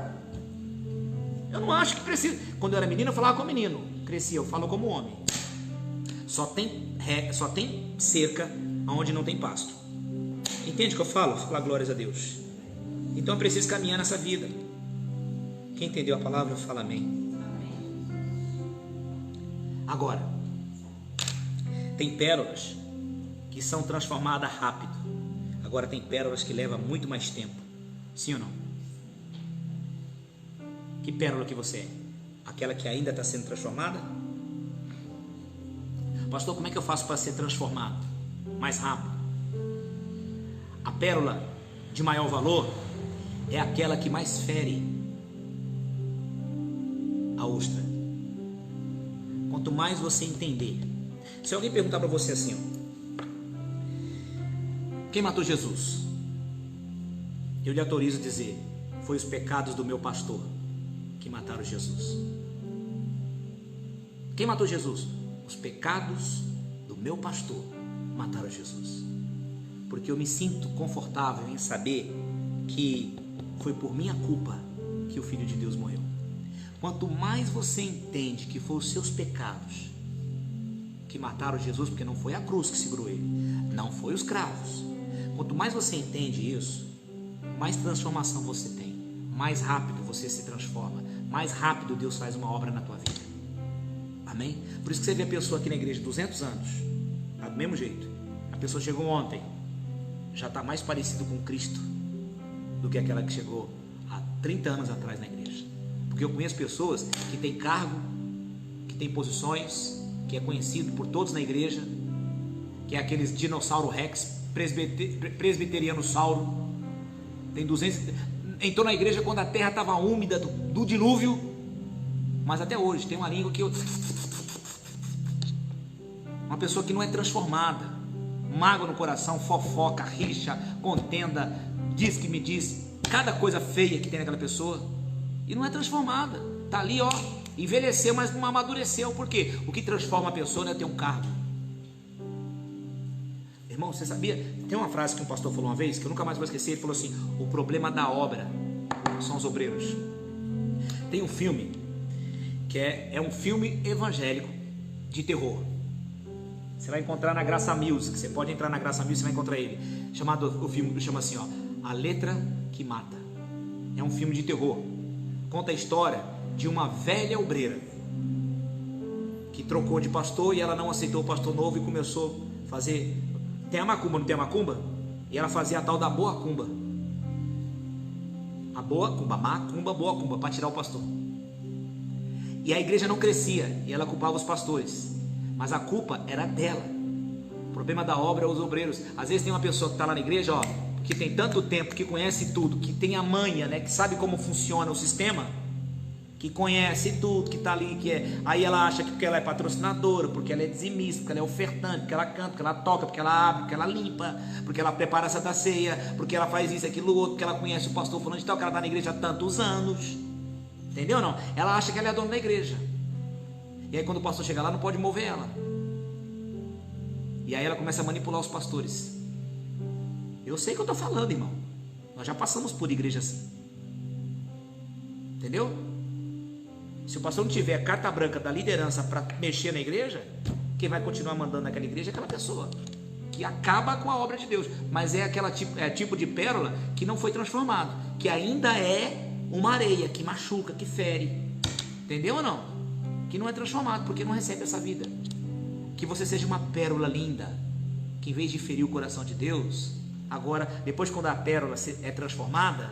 Eu não acho que precisa. Quando eu era menino, eu falava como menino. Cresci, eu falo como homem. Só tem cerca onde não tem pasto. Entende o que eu falo? Fala glórias a Deus. Então eu preciso caminhar nessa vida. Quem entendeu a palavra, fala amém. Agora, tem pérolas que são transformadas rápido. Agora tem pérolas que levam muito mais tempo. Sim ou não? Que pérola que você é? Aquela que ainda está sendo transformada? Pastor, como é que eu faço para ser transformado mais rápido? A pérola de maior valor é aquela que mais fere a ostra. Quanto mais você entender. Se alguém perguntar para você assim, ó, quem matou Jesus? Eu lhe autorizo a dizer: foi os pecados do meu pastor que mataram Jesus. Quem matou Jesus? Os pecados do meu pastor mataram Jesus. Porque eu me sinto confortável em saber que foi por minha culpa que o Filho de Deus morreu. Quanto mais você entende que foram os seus pecados que mataram Jesus, porque não foi a cruz que segurou ele, não foi os cravos. Quanto mais você entende isso, mais transformação você tem, mais rápido você se transforma, mais rápido Deus faz uma obra na tua vida. Amém? Por isso que você vê a pessoa aqui na igreja 200 anos, tá do mesmo jeito. A pessoa chegou ontem, já está mais parecido com Cristo do que aquela que chegou há 30 anos atrás na igreja. Porque eu conheço pessoas que têm cargo, que têm posições, que é conhecido por todos na igreja, que é aqueles dinossauro rex, presbiteriano sauro, tem 200, entrou na igreja quando a terra estava úmida do dilúvio, mas até hoje tem uma língua que uma pessoa que não é transformada, mágoa no coração, fofoca, rixa, contenda, diz que me diz, cada coisa feia que tem naquela pessoa, e não é transformada, está ali, ó, envelheceu, mas não amadureceu. Por quê? O que transforma a pessoa não é ter um cargo. Irmão, você sabia? Tem uma frase que um pastor falou uma vez, que eu nunca mais vou esquecer. Ele falou assim: o problema da obra são os obreiros. Tem um filme que é um filme evangélico de terror. Você vai encontrar na Graça Music. Você pode entrar na Graça Music, você vai encontrar ele. O filme chama assim, ó, A Letra que Mata. É um filme de terror. Conta a história de uma velha obreira que trocou de pastor e ela não aceitou o pastor novo e começou a fazer. Tem a macumba, não tem a macumba? E ela fazia a tal da boa cumba. A boa cumba, macumba, boa cumba, para tirar o pastor. E a igreja não crescia e ela culpava os pastores, mas a culpa era dela. O problema da obra é os obreiros. Às vezes tem uma pessoa que está lá na igreja, ó, que tem tanto tempo, que conhece tudo, que tem a manha, né, que sabe como funciona o sistema, que conhece tudo, que está ali, aí ela acha que porque ela é patrocinadora, porque ela é dizimista, porque ela é ofertante, porque ela canta, porque ela toca, porque ela abre, porque ela limpa, porque ela prepara a Santa Ceia, porque ela faz isso, aquilo, outro, porque ela conhece o pastor fulano de tal, que ela está na igreja há tantos anos, entendeu ou não? Ela acha que ela é a dona da igreja, e aí quando o pastor chega lá, não pode mover ela, e aí ela começa a manipular os pastores. Eu sei o que eu estou falando, irmão, nós já passamos por igreja assim, entendeu? Se o pastor não tiver carta branca da liderança para mexer na igreja, quem vai continuar mandando naquela igreja é aquela pessoa que acaba com a obra de Deus. Mas é aquela tipo de pérola que não foi transformado, que ainda é uma areia que machuca, que fere, entendeu ou não? Que não é transformado porque não recebe essa vida. Que você seja uma pérola linda, que em vez de ferir o coração de Deus, agora, depois quando a pérola é transformada,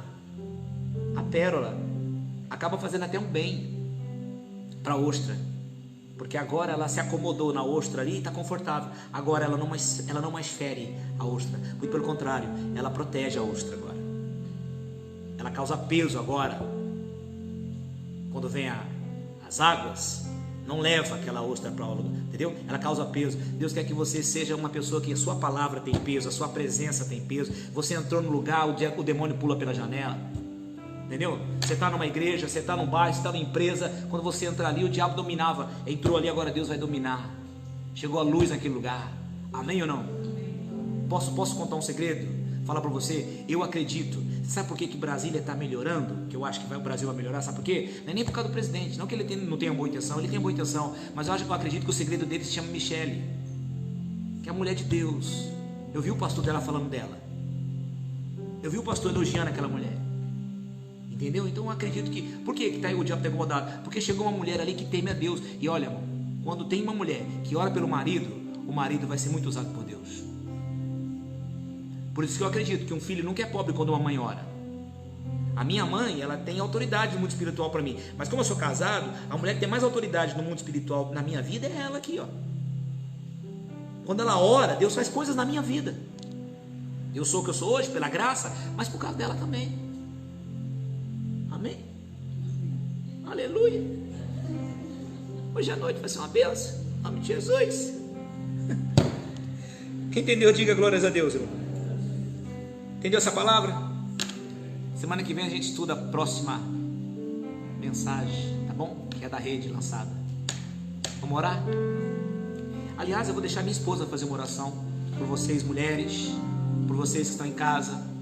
a pérola acaba fazendo até um bem para a ostra, porque agora ela se acomodou na ostra ali e está confortável. Agora ela não mais fere a ostra, muito pelo contrário, ela protege a ostra agora. Ela causa peso agora. Quando vem as águas, não leva aquela ostra para o lugar, entendeu? Ela causa peso. Deus quer que você seja uma pessoa que a sua palavra tem peso, a sua presença tem peso. Você entrou no lugar, o demônio pula pela janela. Entendeu? Você está numa igreja, você está num bairro, você está numa empresa. Quando você entra ali, o diabo dominava. Entrou ali, agora Deus vai dominar. Chegou a luz naquele lugar. Amém ou não? Posso contar um segredo? Falar para você, eu acredito. Sabe por que Brasília está melhorando? Que eu acho que o Brasil vai melhorar. Sabe por quê? Não é nem por causa do presidente. Não que ele não tenha boa intenção, ele tem boa intenção. Mas eu acredito que o segredo dele se chama Michele, que é a mulher de Deus. Eu vi o pastor dela falando dela. Eu vi o pastor elogiando aquela mulher. Entendeu? Então eu acredito que... Por que o diabo está incomodado? Porque chegou uma mulher ali que teme a Deus. E olha, irmão, quando tem uma mulher que ora pelo marido, o marido vai ser muito usado por Deus. Por isso que eu acredito que um filho nunca é pobre quando uma mãe ora. A minha mãe, ela tem autoridade no mundo espiritual para mim. Mas como eu sou casado, a mulher que tem mais autoridade no mundo espiritual na minha vida é ela aqui, ó. Quando ela ora, Deus faz coisas na minha vida. Eu sou o que eu sou hoje pela graça, mas por causa dela também. Amém? Aleluia. Hoje à noite vai ser uma bênção, em nome de Jesus. Quem entendeu, diga glórias a Deus, irmão. Entendeu essa palavra? Semana que vem a gente estuda a próxima mensagem, tá bom? Que é da rede lançada. Vamos orar? Aliás, eu vou deixar minha esposa fazer uma oração por vocês, mulheres, por vocês que estão em casa.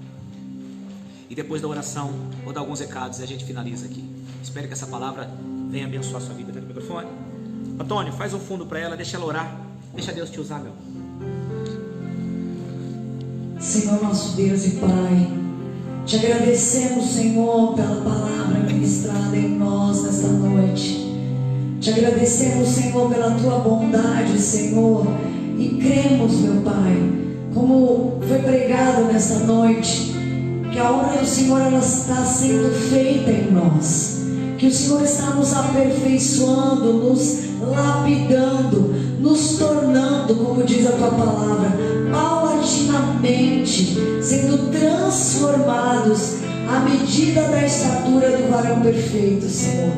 E depois da oração, vou dar alguns recados e a gente finaliza aqui. Espero que essa palavra venha abençoar a sua vida. Tá no microfone? Antônio, faz um fundo para ela, deixa ela orar. Deixa Deus te usar, meu. Senhor nosso Deus e Pai, te agradecemos, Senhor, pela palavra ministrada em nós Te agradecemos, Senhor, pela Tua bondade, Senhor, e cremos, meu Pai, como foi pregado nesta noite, que a obra do Senhor ela está sendo feita em nós, que o Senhor está nos aperfeiçoando, nos lapidando, nos tornando, como diz a Tua palavra, paulatinamente, sendo transformados à medida da estatura do varão perfeito, Senhor.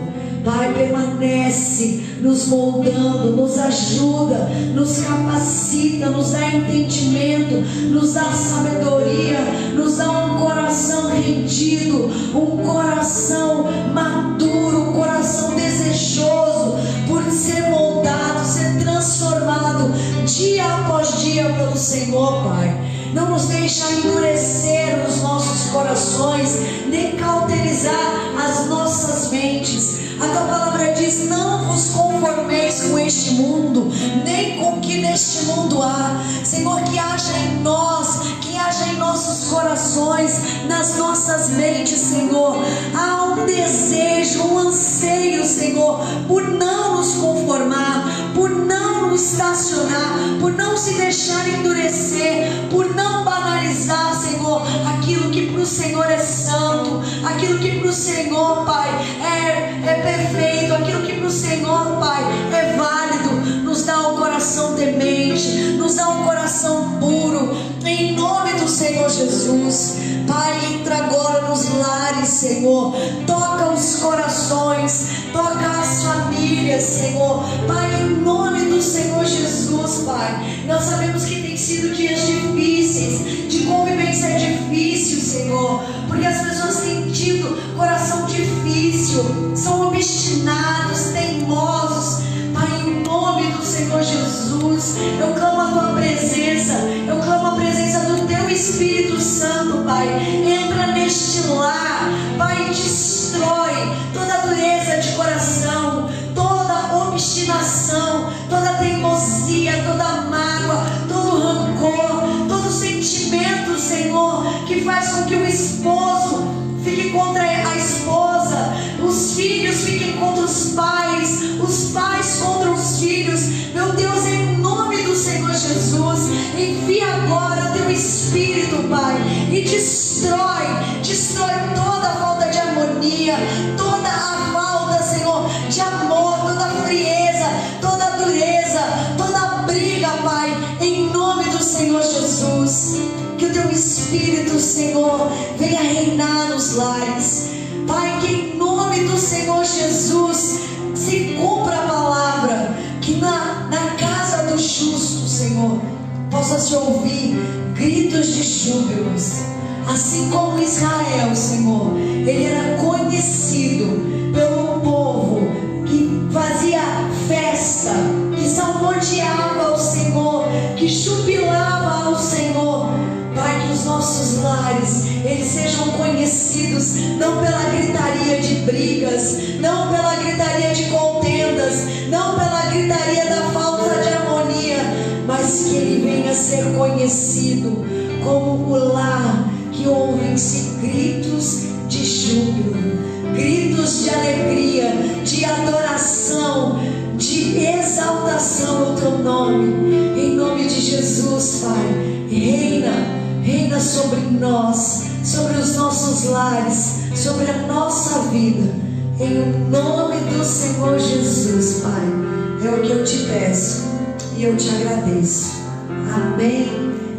Pai, permanece nos moldando, nos ajuda, nos capacita, nos dá entendimento, nos dá sabedoria, nos dá um coração rendido, um coração maduro, um coração desejoso por ser moldado, ser transformado dia após dia pelo Senhor, Pai. Não nos deixa endurecer os nossos corações, nem cauterizar as nossas mentes. A Tua palavra diz: não vos conformeis com este mundo, nem com o que neste mundo há. Senhor, que haja em nós, que haja em nossos corações, nas nossas mentes, Senhor, há um desejo, um anseio, Senhor, por não nos conformar, por não nos estacionar, por não se deixar endurecer, por não banalizar, Senhor, aquilo que para o Senhor é santo, aquilo que para o Senhor, Pai, é perfeito, aquilo que para o Senhor, Pai, é válido. Nos dá um coração temente, nos dá um coração puro, em nome do Senhor Jesus. Pai, entra agora nos lares, Senhor, toca os corações, toca as famílias, Senhor, Pai, em nome do Senhor Jesus, Pai. Nós sabemos que tem sido dias difíceis, de convivência difícil, Senhor, porque as pessoas têm tido coração difícil, são obstinados, teimosos. Pai, em nome do Senhor Jesus, eu clamo a Tua presença, eu clamo a presença do Teu Espírito Santo, Pai. Entra neste lar, Pai, destrói toda dureza de coração, toda obstinação, toda teimosia, toda mágoa, todo rancor, todo sentimento, Senhor, que faz com que o esposo fique contra a esposa, os filhos fiquem contra os pais contra os filhos. Meu Deus, em nome do Senhor Jesus, envia agora o Teu Espírito, Pai, e destrói toda a falta de harmonia, toda a falta, Senhor, de amor, toda a frieza, toda a dureza, toda a briga, Pai, em nome do Senhor Jesus. Que o Teu Espírito, Senhor, venha reinar nos lares, Pai, que em nome do Senhor Jesus se cumpra a palavra, que na casa do justo, Senhor, possa se ouvir gritos de júbilos, assim como Israel, Senhor, ele era conhecido pelo povo que fazia festa, que salmodiava ao Senhor, que jubilava ao Senhor. Pai, que os nossos lares, eles sejam conhecidos não pela gritaria de brigas, não pela gritaria de contendas, não pela gritaria da falta de harmonia, mas que ele venha a ser conhecido como o lar que ouvem-se gritos de júbilo, gritos de alegria, de adoração, de exaltação ao Teu nome. Em nome de Jesus, Pai, reina sobre nós, sobre os nossos lares, sobre a nossa vida, em nome do Senhor Jesus, Pai. É o que eu te peço e eu te agradeço. Amém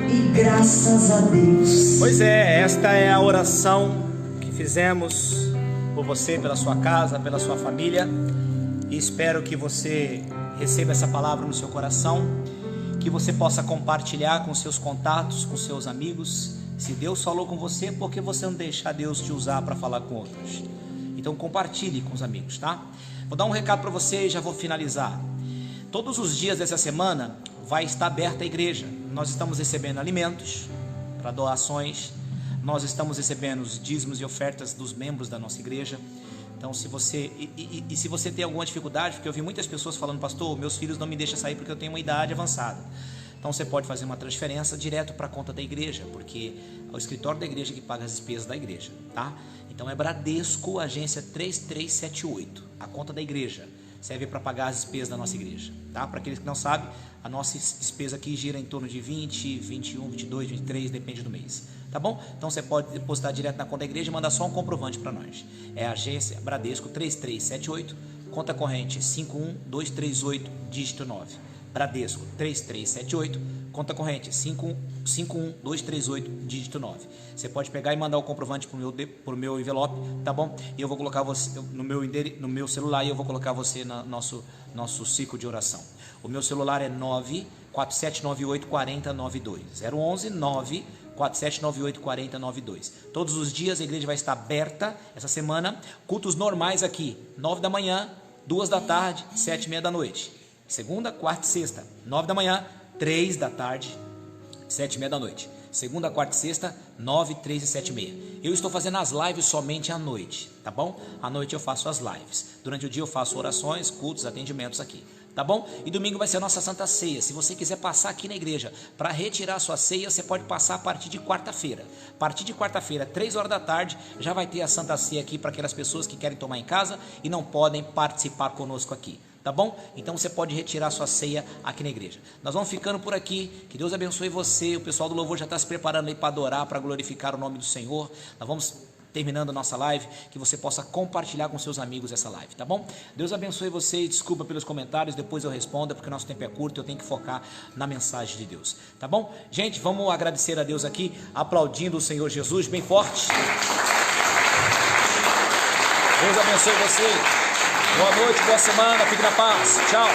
e graças a Deus. Pois é, esta é a oração que fizemos por você, pela sua casa, pela sua família, e espero que você receba essa palavra no seu coração, que você possa compartilhar com seus contatos, com seus amigos. Se Deus falou com você, por que você não deixar Deus te usar para falar com outros? Então compartilhe com os amigos, tá? Vou dar um recado para você e já vou finalizar. Todos os dias dessa semana vai estar aberta a igreja. Nós estamos recebendo alimentos para doações, nós estamos recebendo os dízimos e ofertas dos membros da nossa igreja. Então, se você se você tem alguma dificuldade, porque eu vi muitas pessoas falando: pastor, meus filhos não me deixam sair porque eu tenho uma idade avançada. Então você pode fazer uma transferência direto para a conta da igreja, porque é o escritório da igreja que paga as despesas da igreja, tá? Então é Bradesco, agência 3378, a conta da igreja. serve para pagar as despesas da nossa igreja, tá? Para aqueles que não sabem, a nossa despesa aqui gira em torno de 20, 21, 22, 23, depende do mês, tá bom? Então você pode depositar direto na conta da igreja e mandar só um comprovante para nós. É a agência Bradesco 3378, conta corrente 51238, dígito 9. Bradesco 3378, conta corrente 51238, dígito 9. Você pode pegar e mandar o comprovante pro meu envelope, tá bom? E eu vou colocar você no meu celular e eu vou colocar você no nosso ciclo de oração. O meu celular é 947984092. 011 947984092. Todos os dias a igreja vai estar aberta essa semana, cultos normais aqui, 9 da manhã, 2 da tarde, 7h30 da noite. Segunda, quarta e sexta, 9 da manhã, 3 da tarde, 7h30 da noite. Segunda, quarta e sexta, 9, 3 e 7h30. Eu estou fazendo as lives somente à noite, tá bom? À noite eu faço as lives. Durante o dia eu faço orações, cultos, atendimentos aqui, tá bom? E domingo vai ser a nossa Santa Ceia. Se você quiser passar aqui na igreja para retirar a sua ceia, você pode passar a partir de quarta-feira. A partir de quarta-feira, 3 horas da tarde, já vai ter a Santa Ceia aqui para aquelas pessoas que querem tomar em casa e não podem participar conosco aqui. Tá bom? Então você pode retirar sua ceia aqui na igreja. Nós vamos ficando por aqui. Que Deus abençoe você. O pessoal do louvor já está se preparando aí para adorar, para glorificar o nome do Senhor. Nós vamos terminando a nossa live. Que você possa compartilhar com seus amigos essa live, tá bom? Deus abençoe você. Desculpa pelos comentários. Depois eu respondo, porque o nosso tempo é curto. Eu tenho que focar na mensagem de Deus, tá bom? Gente, vamos agradecer a Deus aqui, aplaudindo o Senhor Jesus bem forte. Deus abençoe você. Boa noite, boa semana, fique na paz, tchau.